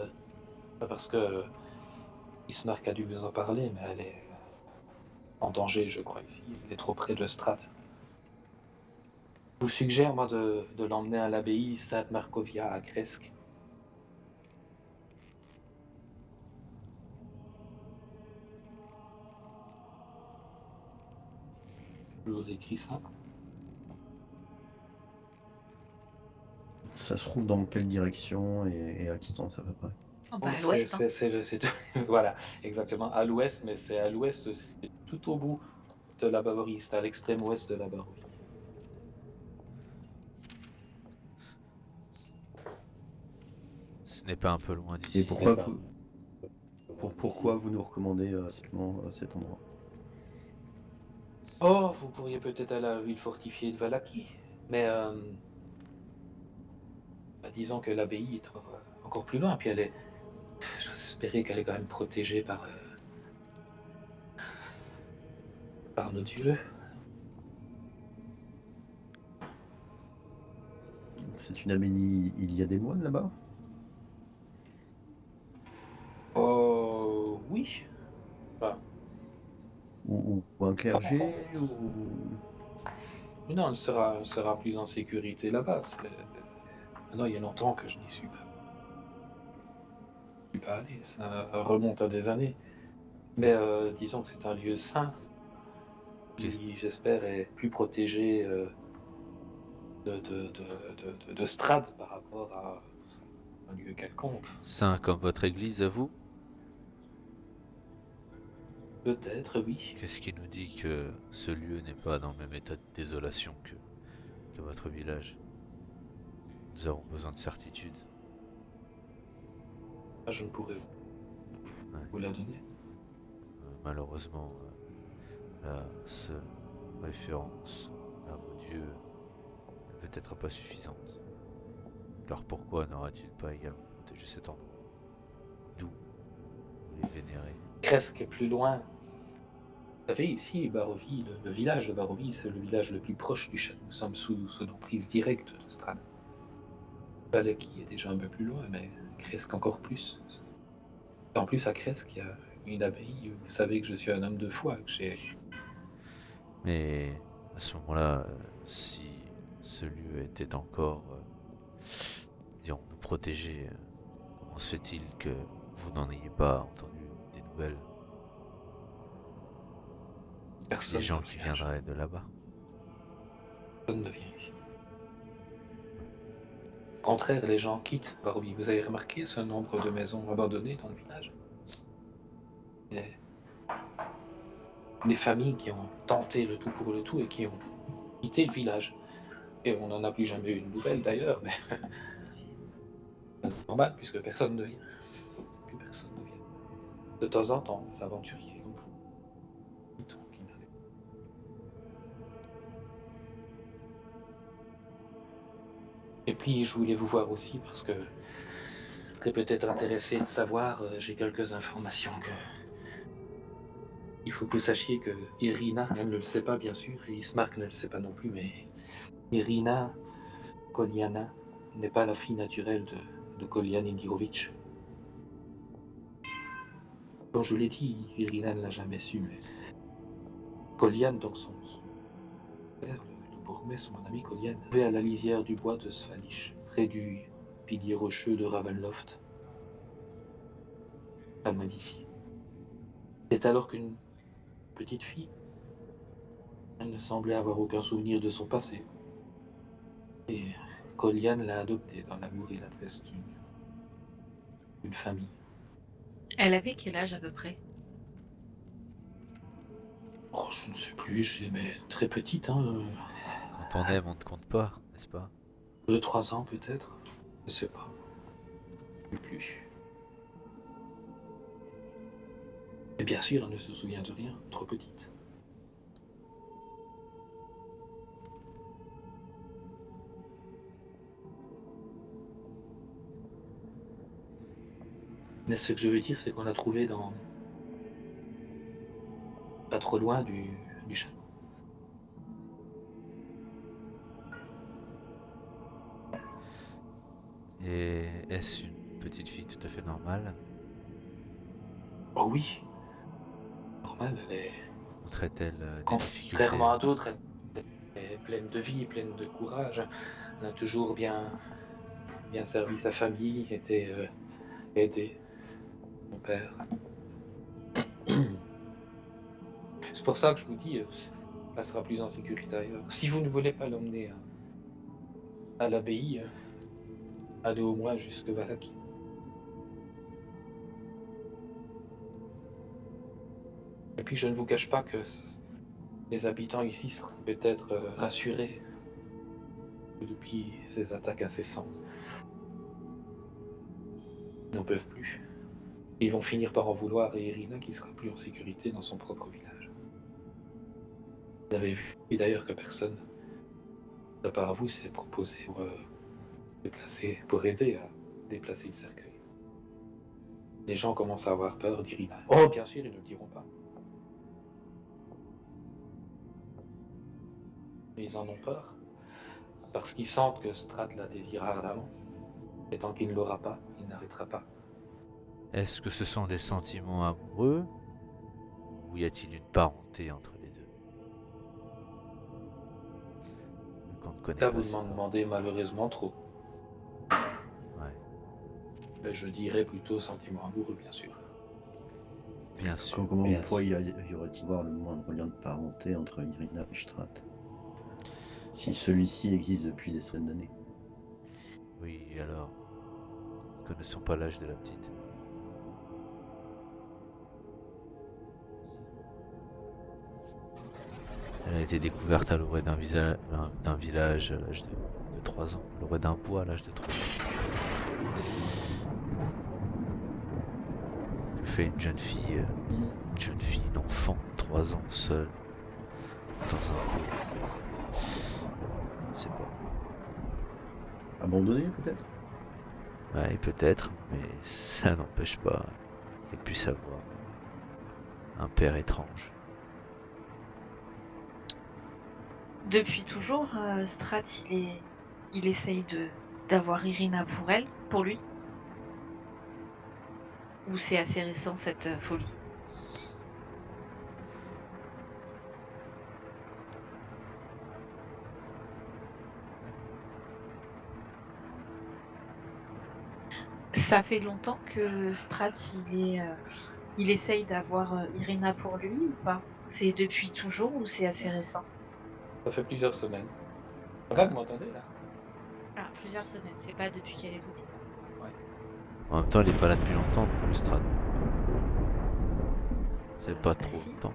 pas parce que Ismark a dû vous en parler, mais elle est en danger, je crois, ici. Elle est trop près de Strad. Je vous suggère, moi, de l'emmener à l'abbaye Sainte-Marcovia à Cresques. Je vous écris ça.
Ça se trouve dans quelle direction et à quelle distance à peu près?
Oh, bah, à
C'est
l'ouest, hein.
c'est voilà, exactement, à l'ouest, mais c'est à l'ouest, c'est tout au bout de la Bavarie, c'est à l'extrême ouest de la Bavarie.
Ce n'est pas un peu loin
Et
d'ici.
pourquoi vous nous recommandez spécifiquement cet endroit?
Oh, vous pourriez peut-être aller à la ville fortifiée de Valaki, mais disons que l'abbaye est encore plus loin, puis elle est, j'ose espérer qu'elle est quand même protégée par nos dieux.
C'est une abbaye, il y a des moines là-bas?
Oh, oui. Enfin,
Ou un clergé ou...
non, elle sera plus en sécurité là-bas. Maintenant, il y a longtemps que je n'y suis pas allé, ça remonte à des années. Mais disons que c'est un lieu saint, qui, j'espère, est plus protégé de Strad par rapport à un lieu quelconque.
Saint comme votre église à vous?
Peut-être, oui.
Qu'est-ce qui nous dit que ce lieu n'est pas dans le même état de désolation que votre village? Nous avons besoin de certitude.
Ah, je ne pourrais
Ouais.
vous la donner.
Malheureusement, la seule référence à vos dieux ne peut-être pas suffisante. Car pourquoi n'aura-t-il pas également protégé cet endroit? D'où vous les vénérez?
Presque plus loin. Vous savez, ici, Barovie, le village de Barovie, c'est le village le plus proche du château. Nous sommes sous l'emprise directe de Strad. Valais qui est déjà un peu plus loin, mais Cresques encore plus. En plus, à Cresques, il y a une abbaye. Vous savez que je suis un homme de foi, que j'ai...
Mais à ce moment-là, si ce lieu était encore, dirons-nous, protégé, comment se fait-il que vous n'en ayez pas entendu des nouvelles des
Personne
gens
ne
qui
vient,
viendraient de là-bas?
personne ne vient ici. Au contraire, les gens quittent Barovie. Vous avez remarqué ce nombre de maisons abandonnées dans le village? Des, des familles qui ont tenté le tout pour le tout et qui ont quitté le village. Et on n'en a plus jamais eu de nouvelles d'ailleurs, mais c'est normal puisque personne ne vient. Plus personne ne vient. De temps en temps, des aventuriers comme vous. Et puis je voulais vous voir aussi parce que vous serez peut-être intéressé de savoir, j'ai quelques informations que... Il faut que vous sachiez que Irina, elle ne le sait pas bien sûr, et Ismark ne le sait pas non plus, mais Irina Kolyana n'est pas la fille naturelle de Kolyan Indirovitch. Comme je vous l'ai dit, Irina ne l'a jamais su, mais Kolyan, donc son père, le bourgmestre, mon ami Kolyan, vivait à la lisière du bois de Svalich, près du pilier rocheux de Ravenloft, pas loin d'ici. C'est alors qu'une petite fille, elle ne semblait avoir aucun souvenir de son passé. Et Kolyan l'a adoptée dans l'amour et l'adresse d'une famille.
Elle avait quel âge à peu près?
Oh, je ne sais plus, mais très petite, hein.
Quand on aime, on ne compte pas, n'est-ce pas?
2-3 ans peut-être. Je sais pas. Plus. Et bien sûr, elle ne se souvient de rien, trop petite. Mais ce que je veux dire, c'est qu'on l'a trouvée dans... pas trop loin du château.
Et est-ce une petite fille tout à fait normale?
Oh oui, normal, elle est...
Montrait-elle des difficultés?
Contrairement à d'autres, elle est pleine de vie, pleine de courage. Elle a toujours bien servi sa famille, été aidée mon père. C'est pour ça que je vous dis, elle sera plus en sécurité ailleurs. Si vous ne voulez pas l'emmener à l'abbaye, allez au moins jusque Valaki. Et puis je ne vous cache pas que les habitants ici seraient peut-être rassurés depuis ces attaques incessantes. Ils n'en peuvent plus. Ils vont finir par en vouloir à Irina qui sera plus en sécurité dans son propre village. Vous avez vu d'ailleurs que personne, à part vous, s'est proposé pour déplacer, pour aider à déplacer le cercueil. Les gens commencent à avoir peur d'Irina. Oh, bien sûr, ils ne le diront pas. Mais ils en ont peur. Parce qu'ils sentent que Strahd la désire ardemment. Et tant qu'il ne l'aura pas, il n'arrêtera pas.
Est-ce que ce sont des sentiments amoureux? Ou y a-t-il une parenté entre les deux? Vu qu'on ne connaît
Là,
pas
vous
ces
m'en
gens.
demandez malheureusement trop.
Ouais,
Mais je dirais plutôt sentiment amoureux, bien sûr.
bien sûr.
Comment pourquoi y aurait-il voir le moindre lien de parenté entre Irina et Strahd? Si celui-ci existe depuis des centaines d'années.
Oui, alors. Nous ne connaissons pas l'âge de la petite. Elle a été découverte à l'orée d'un village à l'âge de 3 ans. À l'orée d'un bois à l'âge de 3 ans. Elle fait une jeune fille, une enfant de 3 ans, seule, dans un bois. Je sais pas.
Abandonné peut-être?
Ouais, peut-être, mais ça n'empêche pas qu'elle puisse avoir un père étrange.
Depuis toujours, Strat, il essaye d'avoir Irina pour lui. Ou c'est assez récent cette folie? Ça fait longtemps que Strat, il essaye d'avoir Irina pour lui ou pas? C'est depuis toujours ou c'est assez récent?
Ça fait plusieurs semaines. Ça va, vous m'entendez là?
Ah, plusieurs semaines, c'est pas depuis qu'elle est toute petite.
En même temps, il est pas là depuis longtemps, le Strad. C'est pas trop
si.
longtemps.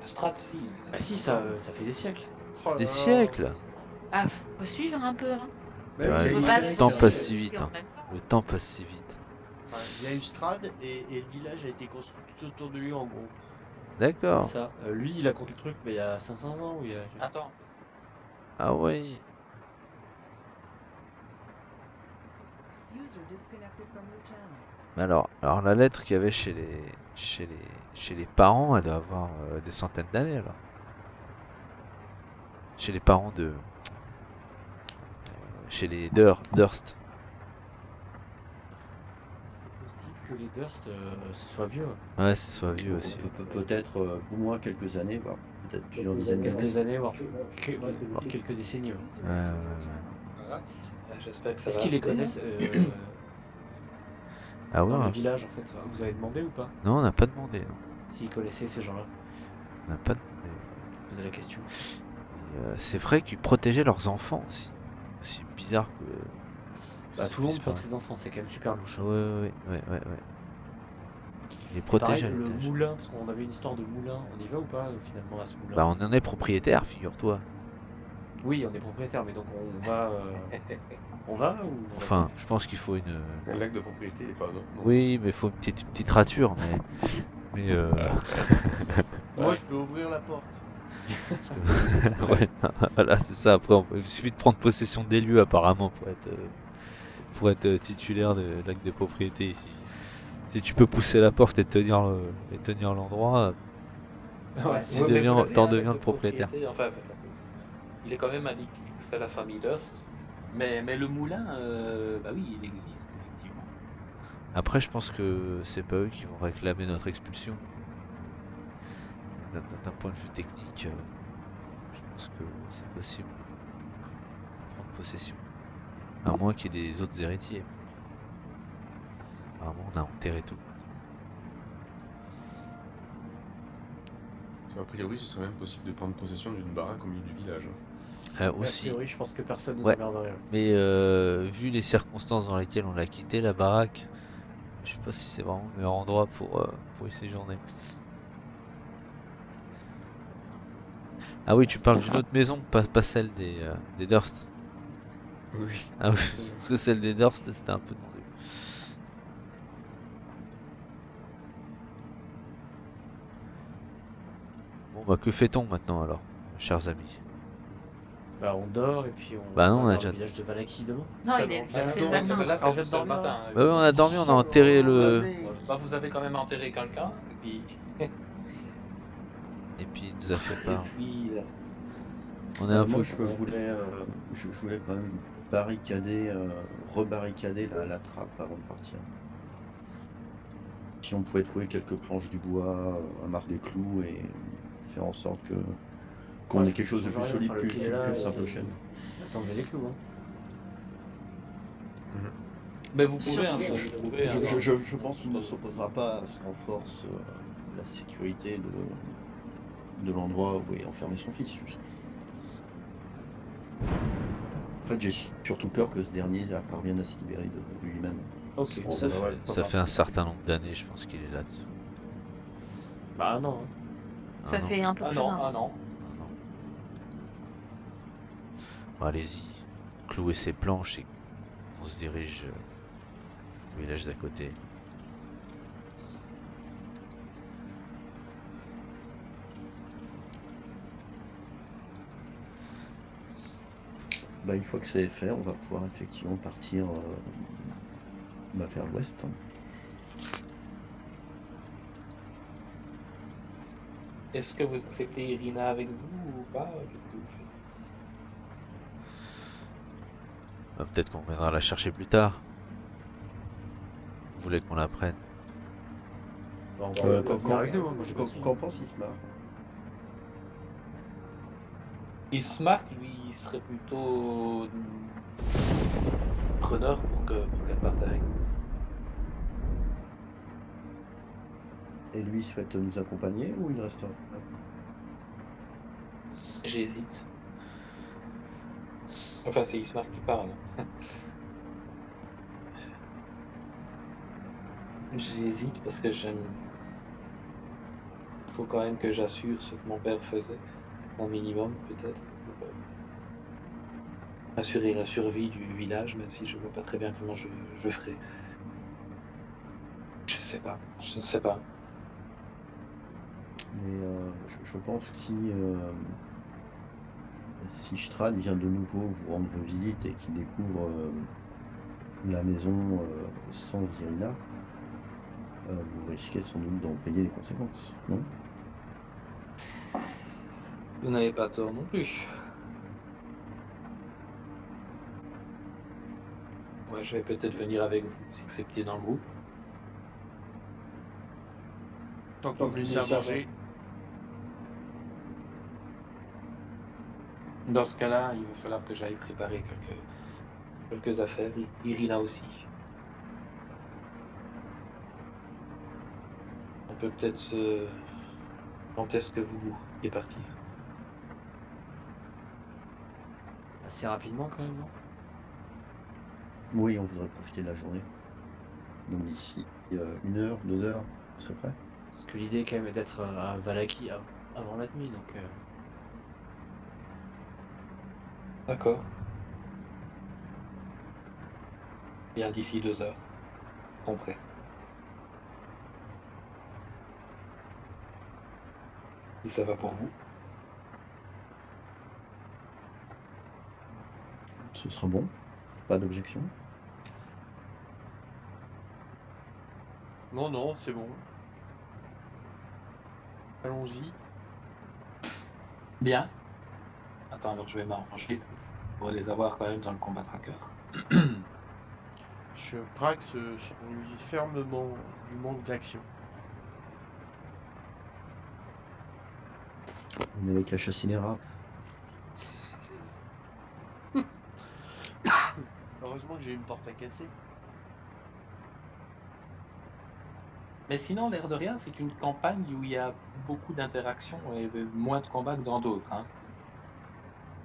Strat, si.
Bah si, ça fait des siècles.
Oh
Des
là là.
siècles!
Ah, faut suivre un peu, hein.
Bah oui,
Ouais,
il y a
Faut
une
pas
le
Strad,
temps
laisser
passe si
tout
vite.
en
Hein.
même temps.
Le temps passe si vite.
il y a une strade et le village a été construit tout autour de lui en gros.
D'accord.
Ça, lui, il a compris le truc, mais il y a 500 ans ou il y a...
Attends.
Ah oui. Alors la lettre qu'il y avait chez les parents, elle doit avoir des centaines d'années alors. Chez les parents de, chez les Durst.
C'est possible que les Durst ce soit vieux.
Ouais, ce soit vieux aussi.
Peut-être au moins quelques années, voire peut-être plusieurs dizaines d'années.
Quelques années, voire quelques décennies. Ouais.
Voilà. J'espère que ça
Est-ce
va
qu'ils les
arriver,
connaissent
Ah ouais,
dans le
ouais.
village en fait? Vous avez demandé ou pas?
Non, on n'a pas demandé. Non.
S'ils connaissaient ces gens-là?
On n'a pas demandé.
Poser la question.
Et, c'est vrai qu'ils protégeaient leurs enfants aussi. C'est bizarre que.
Bah, tout le monde
disparaît.
prend ses enfants, c'est quand même super louche.
Ouais. Il est
Et pareil,
protégé à
le
l'étage.
moulin, parce qu'on avait une histoire de moulin, on y va ou pas finalement à ce moulin?
Bah, on en est propriétaire, figure-toi.
Oui, on est propriétaire, mais donc on va. On va ou on va
Enfin, je pense qu'il faut une.
Un lac de propriété et pas d'autre. non.
Oui, mais il faut une petite rature, mais
Moi, je peux ouvrir la porte.
ouais, voilà, c'est ça. Après, il suffit de prendre possession des lieux apparemment pour être titulaire de l'acte de propriété ici. Si tu peux pousser la porte et tenir l'endroit,
Ouais,
Ouais,
tu
mais vous
deviens-
l'avez,
t'en
hein,
deviens
l'acte
le
de
propriétaire.
propriété, enfin, il est quand même indiqué que c'est la famille Durst. Mais le moulin, bah oui, il existe, effectivement.
Après, je pense que c'est pas eux qui vont réclamer notre expulsion. D'un point de vue technique, je pense que c'est possible de prendre possession. À moins qu'il y ait des autres héritiers. Apparemment, on a enterré tout.
A priori, ce serait même possible de prendre possession d'une baraque au milieu du village.
A
Aussi.
priori, je pense que personne ne
Ouais.
s'emmerderait.
Mais vu les circonstances dans lesquelles on l'a quitté, la baraque, je sais pas si c'est vraiment le meilleur endroit pour y séjourner. Ah oui, tu parles d'une autre maison, pas celle des Durst.
Oui.
Ah oui, parce que celle des Durst, c'était un peu tendu. Bon bah que fait-on maintenant alors, chers amis?
Bah, on dort et puis on
Bah non,
va
on a
vers
déjà-
le village de Valaki demain.
Non,
Ça
il est,
va,
c'est le
on
matin.
Là,
Ah, on vient
c'est
de
le
dormir,
matin.
hein.
Bah oui, on a dormi, on a enterré le...
Bah, vous avez quand même enterré quelqu'un,
Et puis il nous a fait
et
part.
puis
On est un
Moi,
peu...
je voulais quand même rebarricader la trappe avant de partir. Si on pouvait trouver quelques planches du bois, un marc des clous et faire en sorte qu'on
Ouais,
ait quelque chose de
ça
plus
change rien,
solide
enfin, le
que
pied est là
le
et-
simple chêne.
Attendez les clous, hein.
mais vous pouvez, hein, vous pouvez, hein,
Je pense qu'il ne s'opposera pas à ce qu'on force la sécurité de l'endroit où est enfermé son fils. Juste. En fait, j'ai surtout peur que ce dernier parvienne à se libérer de lui-même.
Ok,
Ça,
bah, ouais,
ça
pas
fait un certain nombre d'années, je pense qu'il est là-dessous.
Bah, non. Hein.
Ça
non.
fait un peu
Ah
plus
non,
d'un an.
ah non.
Ah non. Bon, allez-y, clouez ces planches et on se dirige au village d'à côté.
Bah, une fois que c'est fait, on va pouvoir effectivement partir vers l'ouest.
Est-ce que vous acceptez Irina avec vous ou pas? Qu'est-ce que vous faites?
Bah, peut-être qu'on viendra la chercher plus tard. Vous voulez qu'on la prenne?
Bah, on va
Quand-
venir avec nous, hein. Moi, j'ai pas de soucis.
Qu'en pense Ismar?
Ismark, lui, il serait plutôt preneur pour qu'elle parte avec nous.
Et lui souhaite nous accompagner ou il restera?
J'hésite. Enfin, c'est Ismark qui parle. J'hésite parce que j'aime. Faut quand même que j'assure ce que mon père faisait, un minimum peut-être. pour, assurer la survie du village, même si je vois pas très bien comment je ferai. Je sais pas, je ne sais pas.
Mais je pense que si Strad vient de nouveau vous rendre visite et qu'il découvre la maison sans Irina, vous risquez sans doute d'en payer les conséquences, non?
Vous n'avez pas tort non plus. Ouais, je vais peut-être venir avec vous, si acceptez dans le groupe.
Tant qu'on me laisse à manger.
Dans ce cas-là, il va falloir que j'aille préparer quelques affaires. Irina aussi. On peut peut-être se... Quand est-ce que vous voulez partir?
Assez rapidement quand même, non?
Oui, on voudrait profiter de la journée. Donc d'ici 1 heure, 2 heures, vous serez prêt?
Parce que l'idée quand même est d'être à Valaki avant la nuit, donc
D'accord. Bien, d'ici 2 heures. Ils seront prêts. Si ça va pour vous.
Ce sera bon? Pas d'objection?
Non, non, c'est bon. Allons-y.
Bien. Attends, alors je vais m'arranger pour les avoir quand même dans le combat tracker.
Prax s'ennuie fermement du manque d'action.
On n'avait qu'à chasser les rats.
Heureusement que j'ai une porte à casser.
Mais sinon, l'air de rien, c'est une campagne où il y a beaucoup d'interactions et moins de combats que dans d'autres. Hein.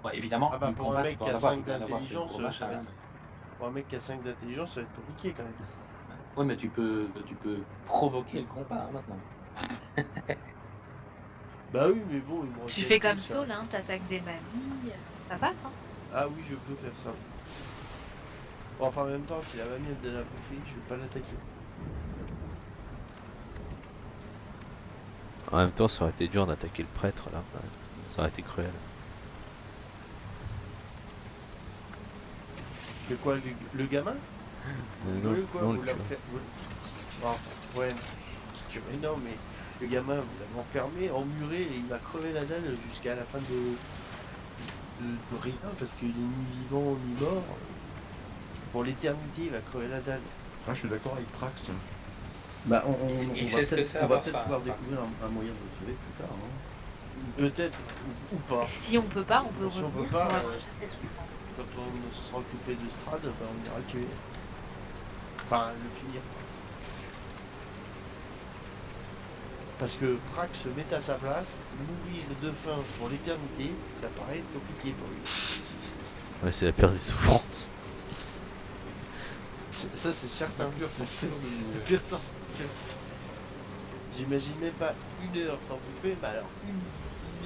Bon, évidemment,
Ah bah
du
pour un
combat,
mec
tu peux
qui
en
a
avoir,
5
il peut y en avoir des
d'intelligence,
gros
ça va
machins,
être...
mais-
Pour un mec qui a 5 d'intelligence, ça va être compliqué quand même.
Ouais, mais tu peux provoquer le combat hein, maintenant.
Bah oui, mais bon, il me
Tu
retiennent
fais comme
tous, hein.
Saul, hein, t'attaques des mamies, ça passe, hein.
Ah oui, je peux faire ça. Bon, enfin, en même temps, si la mamie elle donne à bouffer, je vais pas l'attaquer.
En même temps, ça aurait été dur d'attaquer le prêtre là, quand même. Ça aurait été cruel.
Mais quoi, le gamin
Non,
Oui, quoi,
non,
vous
le
l'avez
curé.
fait... Enfin, ouais, mais non, mais le gamin, vous l'avez enfermé, emmuré, et il va crever la dalle jusqu'à la fin de rien, parce qu'il est ni vivant ni mort. Pour l'éternité, il va crever la dalle.
Ah, je suis d'accord avec Prax.
Bah,
Il
on
sait
va
ce que
peut-être
c'est
on va
avoir
peut-être
faim,
pouvoir
Prax.
découvrir un moyen de le sauver plus tard. Hein.
Peut-être, ou pas.
Si on peut pas, on peut
Si on peut
revenir
pas,
pour avoir chassé ce qu'on pense.
Quand on sera occupé de Strad, bah, on ira le tuer. Enfin, le finir. Parce que Prax se met à sa place, mourir de faim pour l'éternité, ça paraît compliqué pour lui.
Ouais, c'est la pire des souffrances.
Ça, c'est certain.
Pire
C'est
torture de
le
mourir.
pire torture. J'imagine même pas 1 heure sans bouffer, mais alors une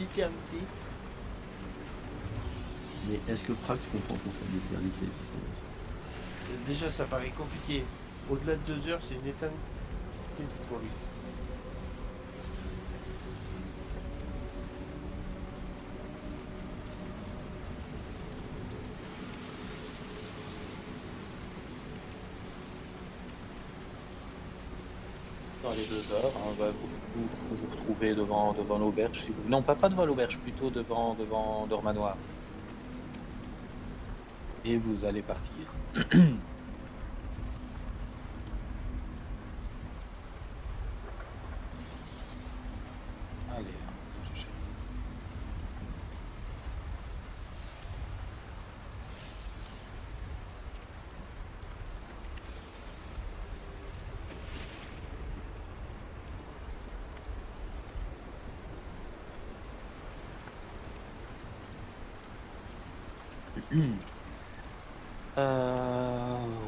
éternité.
Mais est-ce que Prax comprend le concept d'éternité?
Déjà, ça paraît compliqué. Au-delà de 2 heures, c'est une éternité pour lui.
Dans les 2 heures, hein, vous retrouvez devant l'auberge. Non, pas devant l'auberge, plutôt devant Dormanoir. Et vous allez partir. Allez, je cherche.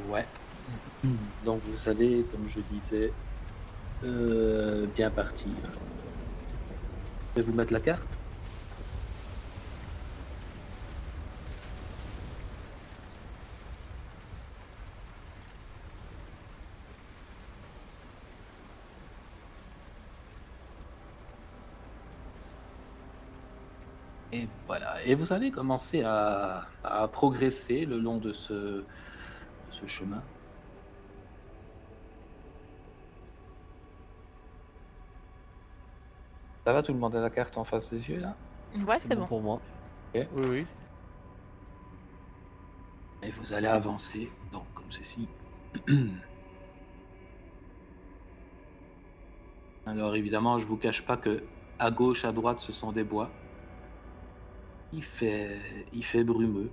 Ouais. Donc vous allez, comme je disais, bien partir. Je vais vous mettre la carte. Et voilà. Et vous allez commencer à progresser le long de ce ce chemin. Ça va, tout le monde a la carte en face des yeux là?
Ouais, c'est bon.
pour moi.
Oui, oui.
Et vous allez avancer, donc comme ceci. Alors évidemment, je vous cache pas que à gauche, à droite, ce sont des bois. Il fait brumeux.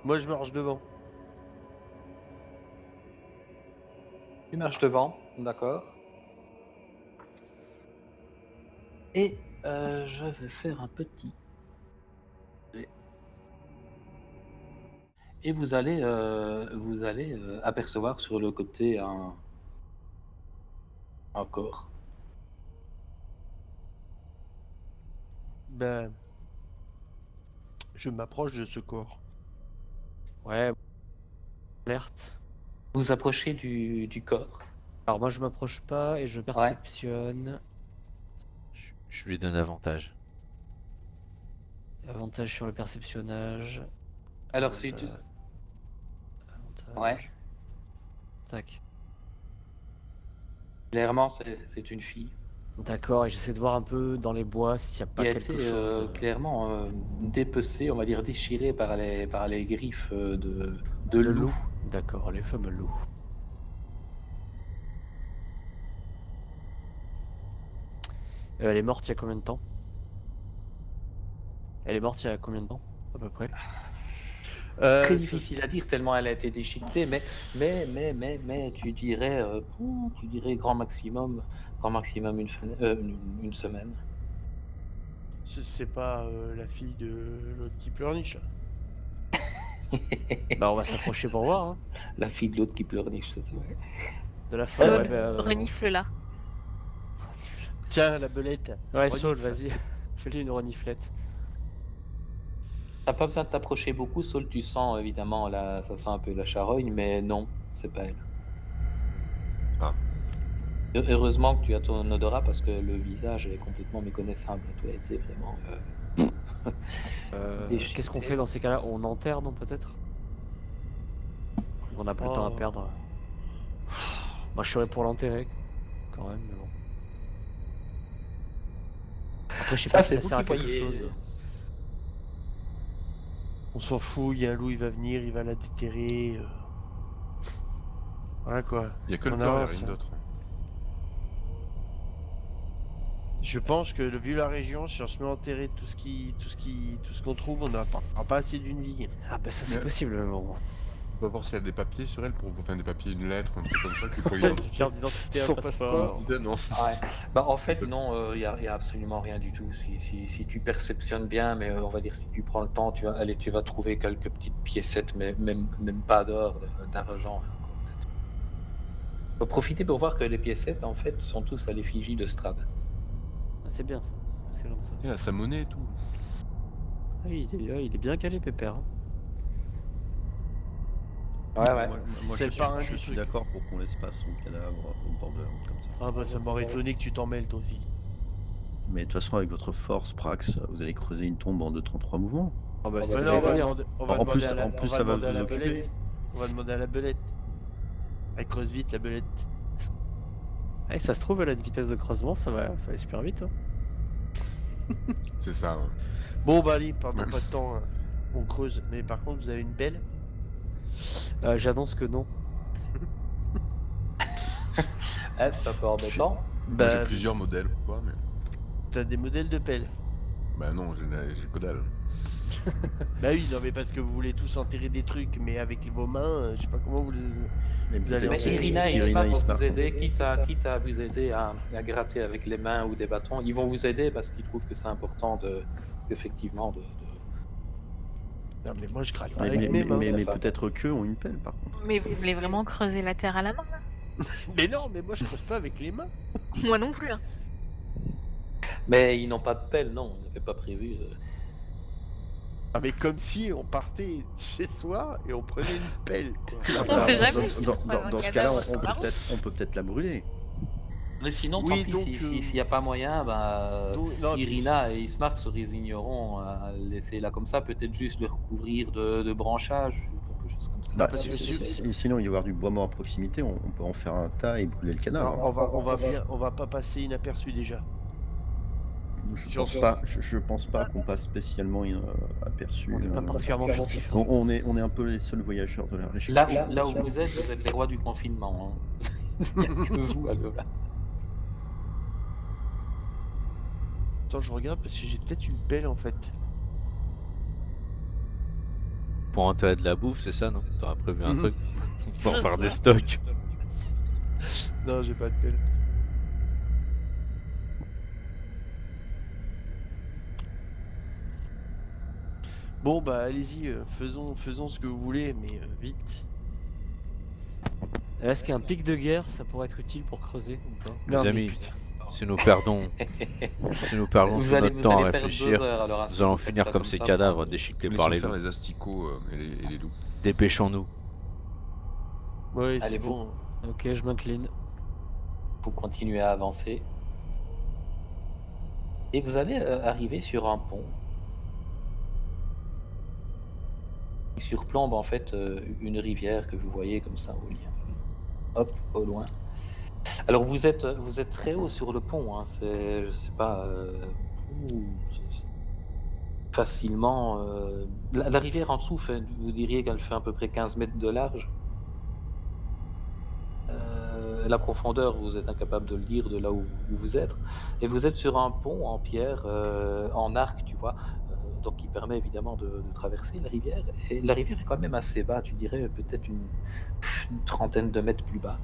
Moi, je marche devant.
Tu marches devant, d'accord. Et je vais faire un petit. Et vous allez apercevoir sur le côté un corps.
Ben, je m'approche de ce corps.
Ouais. Alerte.
Vous approchez du corps.
Alors moi je m'approche pas et je perceptionne.
Je lui donne avantage.
Avantage sur le perceptionnage.
Alors si tu...
Avantage.
Ouais.
Tac.
Clairement, c'est une fille.
D'accord, et j'essaie de voir un peu dans les bois s'il n'y a pas
Qui a
quelque
été
chose.
clairement dépecée, on va dire déchirée par les griffes de
Le
loup.
D'accord, les fameux loups. Elle est morte il y a combien de temps? Elle est morte il y a combien de temps, à peu près?
Très
ce-
difficile à dire tellement elle a été déchiquetée, mais tu dirais grand maximum une semaine.
C'est pas la fille de l'autre qui pleurniche.
Bah on va s'approcher pour voir, hein.
La fille de l'autre qui pleurniche, c'est vrai.
De la folle,
Saul,
ouais, bah,
renifle-la.
Tiens, la belette.
Ouais,
Renifle.
Saul, vas-y, fais-lui une reniflette.
T'as pas besoin de t'approcher beaucoup, Saul, tu sens évidemment là, ça sent un peu la charogne, mais non, c'est pas elle.
Ah.
Heureusement que tu as ton odorat parce que le visage est complètement méconnaissable. Tu as été vraiment. Déchiqueté.
Qu'est-ce qu'on fait dans ces cas-là? On enterre, non, peut-être? On a plus le temps à
Oh.
perdre. Moi, je serais pour l'enterrer, quand même, mais bon. Après, je sais
Ça,
pas si
c'est
ça
vous
sert à
qui
quelque
voyez.
chose.
On s'en fout, il y a un loup, il va venir, il va la déterrer. Voilà quoi.
Il y a que le
On
corps, il y a
avance,
rien
hein.
d'autre.
Je pense que vu la région, si on se met à enterrer tout ce qu'on trouve, on n'aura pas assez d'une vie.
Ah bah ça c'est
Mais-
possible, mais bon.
On va voir s'il y a des papiers sur elle pour vous faire des papiers, une lettre, un truc comme ça qui pourrait
Une
identifier.
carte d'identité, un
Son
passeport.
passeport.
Identité, non.
Ouais. Bah, en fait, non, il y a absolument rien du tout. Si tu perceptionnes bien, mais on va dire si tu prends le temps, tu vas trouver quelques petites piécettes, mais même pas d'or, d'argent. Hein, encore peut-être. Faut profiter pour voir que les piécettes, en fait, sont tous à l'effigie de Strad.
Ah, c'est bien ça. Excellent ça.
Il a sa monnaie et tout.
Ah, il est bien calé, Pépère. hein.
Ouais, ouais.
Moi,
C'est
je
le
suis,
parrain
je
du
suis
truc.
d'accord pour qu'on laisse pas son cadavre au bord de la route comme ça.
Ah bah ça m'aurait étonné que tu t'en mêles toi aussi.
Mais de toute façon, avec votre force, Prax, vous allez creuser une tombe en 2-3 mouvements.
Ah bah c'est
Ouais,
ce
non,
que
on va
j'allais dire.
demander, on va
En
demander
plus,
à la,
en plus,
on va
ça va
demander à
vous
la
occuper.
belette. On va demander à la belette. Elle creuse vite la belette.
Eh, ça se trouve, elle a une vitesse de creusement, ça va aller super vite. Hein.
C'est ça. Ouais.
Bon bah allez, perdons pas de temps. Hein. On creuse. Mais par contre, vous avez une belle.
J'annonce que non.
C'est un peu embêtant.
Moi, j'ai
Bah,
plusieurs modèles ou quoi, mais.
t'as des modèles de pelle.
Bah non, j'ai que dalle.
Bah oui, non mais parce que vous voulez tous enterrer des trucs, mais avec vos mains, je sais pas comment vous les...
Mais
allez
Mais
en faire.
Irina est
Irina,
là
il
pour
se
vous
marre.
aider, quitte à vous aider à gratter avec les mains ou des bâtons. Ils vont vous aider parce qu'ils trouvent que c'est important effectivement de...
Non mais moi je gratte pas
Mais,
avec mes mains.
mais peut-être qu'eux ont une pelle par contre.
Mais vous voulez vraiment creuser la terre à la main là?
Mais non, mais moi je creuse pas avec les mains.
Moi non plus. Hein.
Mais ils n'ont pas de pelle, non, on n'avait pas prévu.
Ah mais comme si on partait chez soi et on prenait une pelle. Quoi.
On sait jamais.
Dans ce cas-là, on peut peut-être la brûler.
Mais sinon,
Oui,
tant pis,
donc,
s'il n'y a pas moyen,
non, puis
Irina et Ismark se résigneront à laisser là comme ça, peut-être juste le recouvrir de branchages, quelque chose comme ça.
Non,
Bah,
parce que
sinon, il y avoir du bois mort à proximité, on peut en faire un tas et brûler le cadavre.
alors, on va pas passer inaperçu déjà. Si
Je pense pas qu'on passe spécialement aperçu.
On n'est pas particulièrement furtif.
On est un peu les seuls voyageurs de la région.
Là où vous êtes les rois du confinement. Hein. Il n'y a que vous à là.
Attends, je regarde parce que j'ai peut-être une pelle en fait.
Pour enterrer de la bouffe, c'est ça, non? T'auras prévu un
Mhm.
truc pour
C'est
faire des
ça.
stocks.
Non, j'ai pas de pelle. Bon, bah allez-y, faisons ce que vous voulez, mais vite.
Est-ce qu'un pic de guerre, ça pourrait être utile pour creuser ou pas?
Les
Non, mais
amis,
putain.
si nous perdons tout
Vous allez
notre temps à
perdre 2
réfléchir,
heures alors.
nous allons finir comme ces cadavres déchiquetés par
Laissons
les
faire
loups.
les asticots et les loups.
Dépêchons-nous.
Ouais, c'est
Allez-vous.
bon.
Ok, je m'incline.
Vous continuez à avancer. Et vous allez arriver sur un pont. Qui surplombe en fait une rivière que vous voyez comme ça au lien. Hop, au loin. Alors vous êtes très haut sur le pont, hein. C'est, je sais pas, c'est facilement. La rivière en dessous, vous diriez qu'elle fait à peu près 15 mètres de large. La profondeur, vous êtes incapable de le dire de là où vous êtes. Et vous êtes sur un pont en pierre, en arc, tu vois, donc qui permet évidemment de traverser la rivière. Et la rivière est quand même assez bas, tu dirais peut-être une trentaine de mètres plus bas.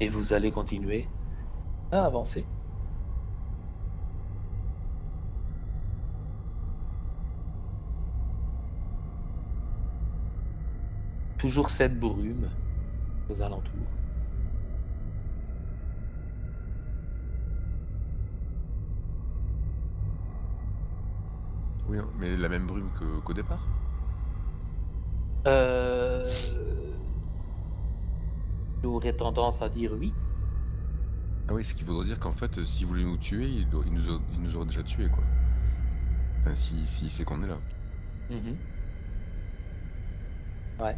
Et vous allez continuer à avancer. Toujours cette brume aux alentours.
Oui, hein, mais la même brume qu'au départ.
J'aurais tendance à dire oui.
Ah oui, ce qui voudrait dire qu'en fait, s'il voulait nous tuer, il nous aurait déjà tués, quoi. Enfin, s'il sait qu'on est là.
Mhm. Ouais.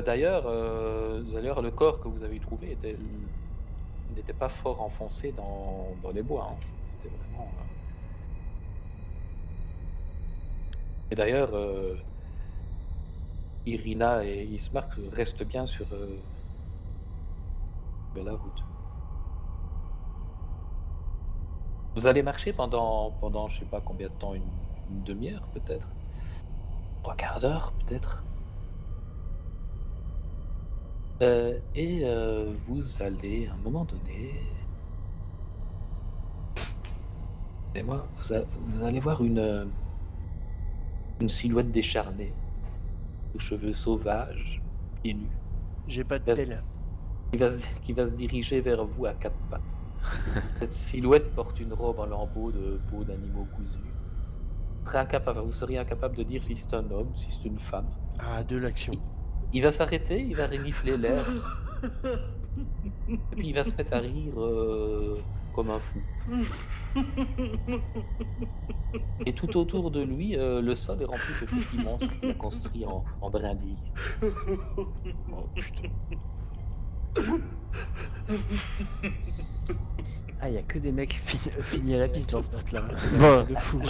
D'ailleurs, le corps que vous avez trouvé n'était pas fort enfoncé dans les bois. Hein. C'était vraiment. Et d'ailleurs, Irina et Ismark restent bien sur la route. Vous allez marcher pendant je sais pas combien de temps, une demi-heure peut-être, 3/4 d'heure peut-être. Et vous allez à un moment donné, et moi, vous allez voir une silhouette décharnée, aux cheveux sauvages, pieds nus,
J'ai pas de
qui va,
pelle.
qui va se diriger vers vous à 4 pattes. Cette silhouette porte une robe en lambeaux de peau d'animaux cousus. Vous seriez incapable de dire si c'est un homme, si c'est une femme.
Ah, de l'action.
Il va s'arrêter, il va renifler l'air, et puis il va se mettre à rire comme un fou. Et tout autour de lui, le sol est rempli de petits monstres qu'il a construits en brindilles.
Oh putain.
Ah, il y a que des mecs finis à la piste dans ce spot-là. C'est un
Bon,
truc de fou.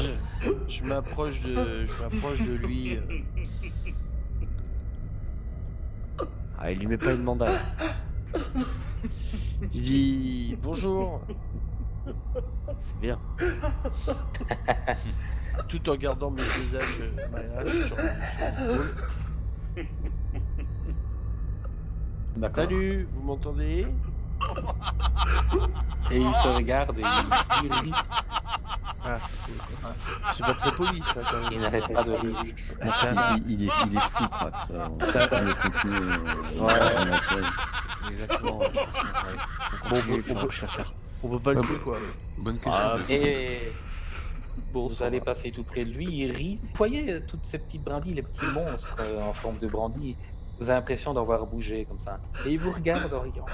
je m'approche de lui.
Ah, il lui met pas une mandale.
Je dis bonjour,
C'est bien.
tout en gardant mes visages malades sur l'épaule.
D'accord.
Salut, vous m'entendez?
Et il te regarde et il rit.
Ah, c'est pas très poli ça quand même.
Il n'arrête pas de rire.
Je pense qu'il est fou, Prax. Ça va mieux continuer. À mentir.
Exactement, ouais, je pense qu'on
Bon,
continue et puis on cherche à faire.
On peut pas le tuer quoi.
Bonne question.
Ah,
Et
Bon,
Vous
ça
allez
va.
passer tout près de lui, il rit. Vous voyez toutes ces petites brindilles, les petits monstres en forme de brindilles. Vous avez l'impression d'en voir bouger comme ça. Et il vous regarde en riant.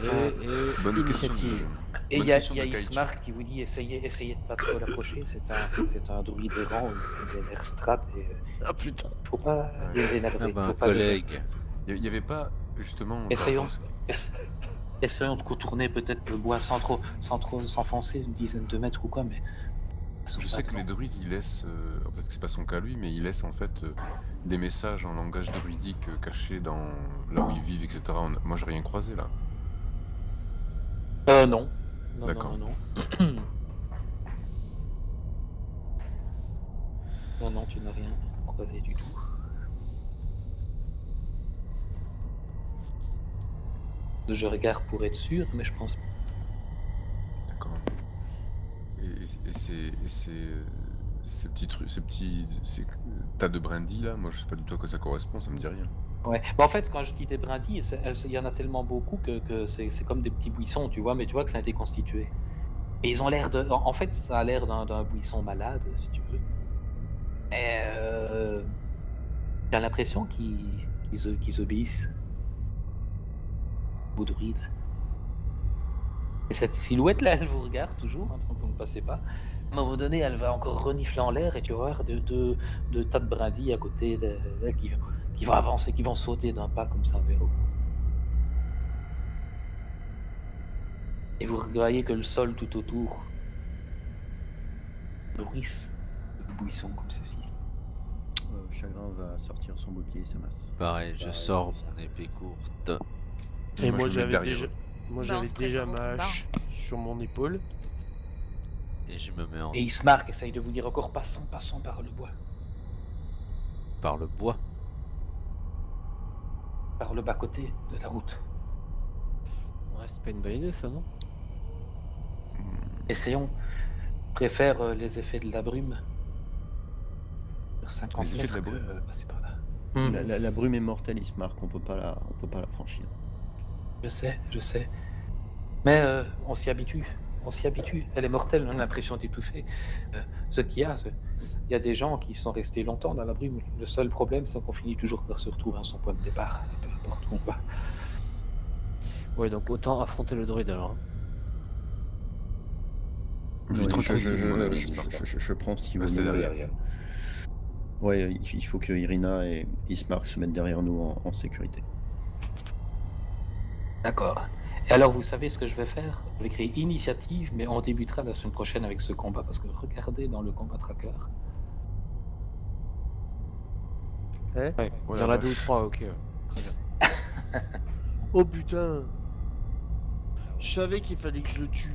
Et
Bonne question
initiative.
Et
bonne
il y a,
question
il y a
de Kaichi.
Ismar qui vous dit essayez de pas trop l'approcher. C'est un druide errant, il a l'air strat et
Ah putain.
faut pas
Ouais.
les
Ah
énerver,
bah,
faut
un
pas les
collègue.
Il y avait pas justement par
Essayons,
rapport
ess- essayons de contourner peut-être le bois sans trop s'enfoncer une dizaine de mètres ou quoi, mais
je sais que les druides ils laissent, parce que c'est pas son cas lui, mais ils laissent en fait des messages en langage druidique cachés dans là où ils vivent, etc. Moi j'ai rien croisé là.
Non. Non, non,
D'accord.
non, non. Non, non, tu n'as rien croisé du tout. Je regarde pour être sûr, mais je pense.
D'accord. Ces petits trucs, ces tas de brindilles là, moi je sais pas du tout à quoi ça correspond, ça me dit rien.
Ouais. Bah, en fait, quand je dis des brindilles, il y en a tellement beaucoup que c'est comme des petits buissons, tu vois, mais tu vois que ça a été constitué. Et ils ont l'air de. En fait, ça a l'air d'un buisson malade, si tu veux. Et j'ai l'impression qu'ils obéissent aux druides. Et cette silhouette-là, elle vous regarde toujours, hein, tant que vous ne passez pas. À un moment donné, elle va encore renifler en l'air et tu vas voir de tas de brindilles à côté d'elle qui vont avancer, qui vont sauter d'un pas comme ça vers vous. Et vous voyez que le sol tout autour bruisse de buissons comme ceci.
Chagrin va sortir son bouclier et sa masse.
Pareil, je sors mon épée courte.
Et
Moi,
moi
je me mets
j'avais
derrière
déjà.
eux.
Moi
Bah, on
j'avais
se
déjà
prépare au
ma
combat.
hache sur mon épaule.
Et je me mets en
Et Ismark essaye de vous dire encore passons par le bois,
par le bois.
par le bas-côté de la route.
Ouais, c'est pas une bonne idée ça, non?
Essayons. Je préfère les effets de la brume. Sur 50
Les effets de la
mètres
brume.
que passer par là.
La brume est mortelle, il se marque, on peut pas la franchir.
Je sais. Mais on s'y habitue. On s'y habitue. Elle est mortelle, on a l'impression d'étouffer. Ce qu'il y a, il y a des gens qui sont restés longtemps dans la brume. Le seul problème, c'est qu'on finit toujours par se retrouver à son point de départ, peu importe où on va.
Ouais, donc autant affronter le druide alors. Hein.
Je lui tranquilliser, mon ami Ismark.
Je pense qu'il vaut
Restez
mieux.
derrière.
Ouais, il faut que Irina et Ismark se mettent derrière nous en sécurité.
D'accord. Et alors, vous savez ce que je vais faire? Je vais créer initiative, mais on débutera la semaine prochaine avec ce combat, parce que regardez dans le combat tracker.
Hein?
Ouais,
Oh
il y
la
en a 2 ou
vache.
3, ok. Très bien.
Oh putain! Je savais qu'il fallait que je le tue.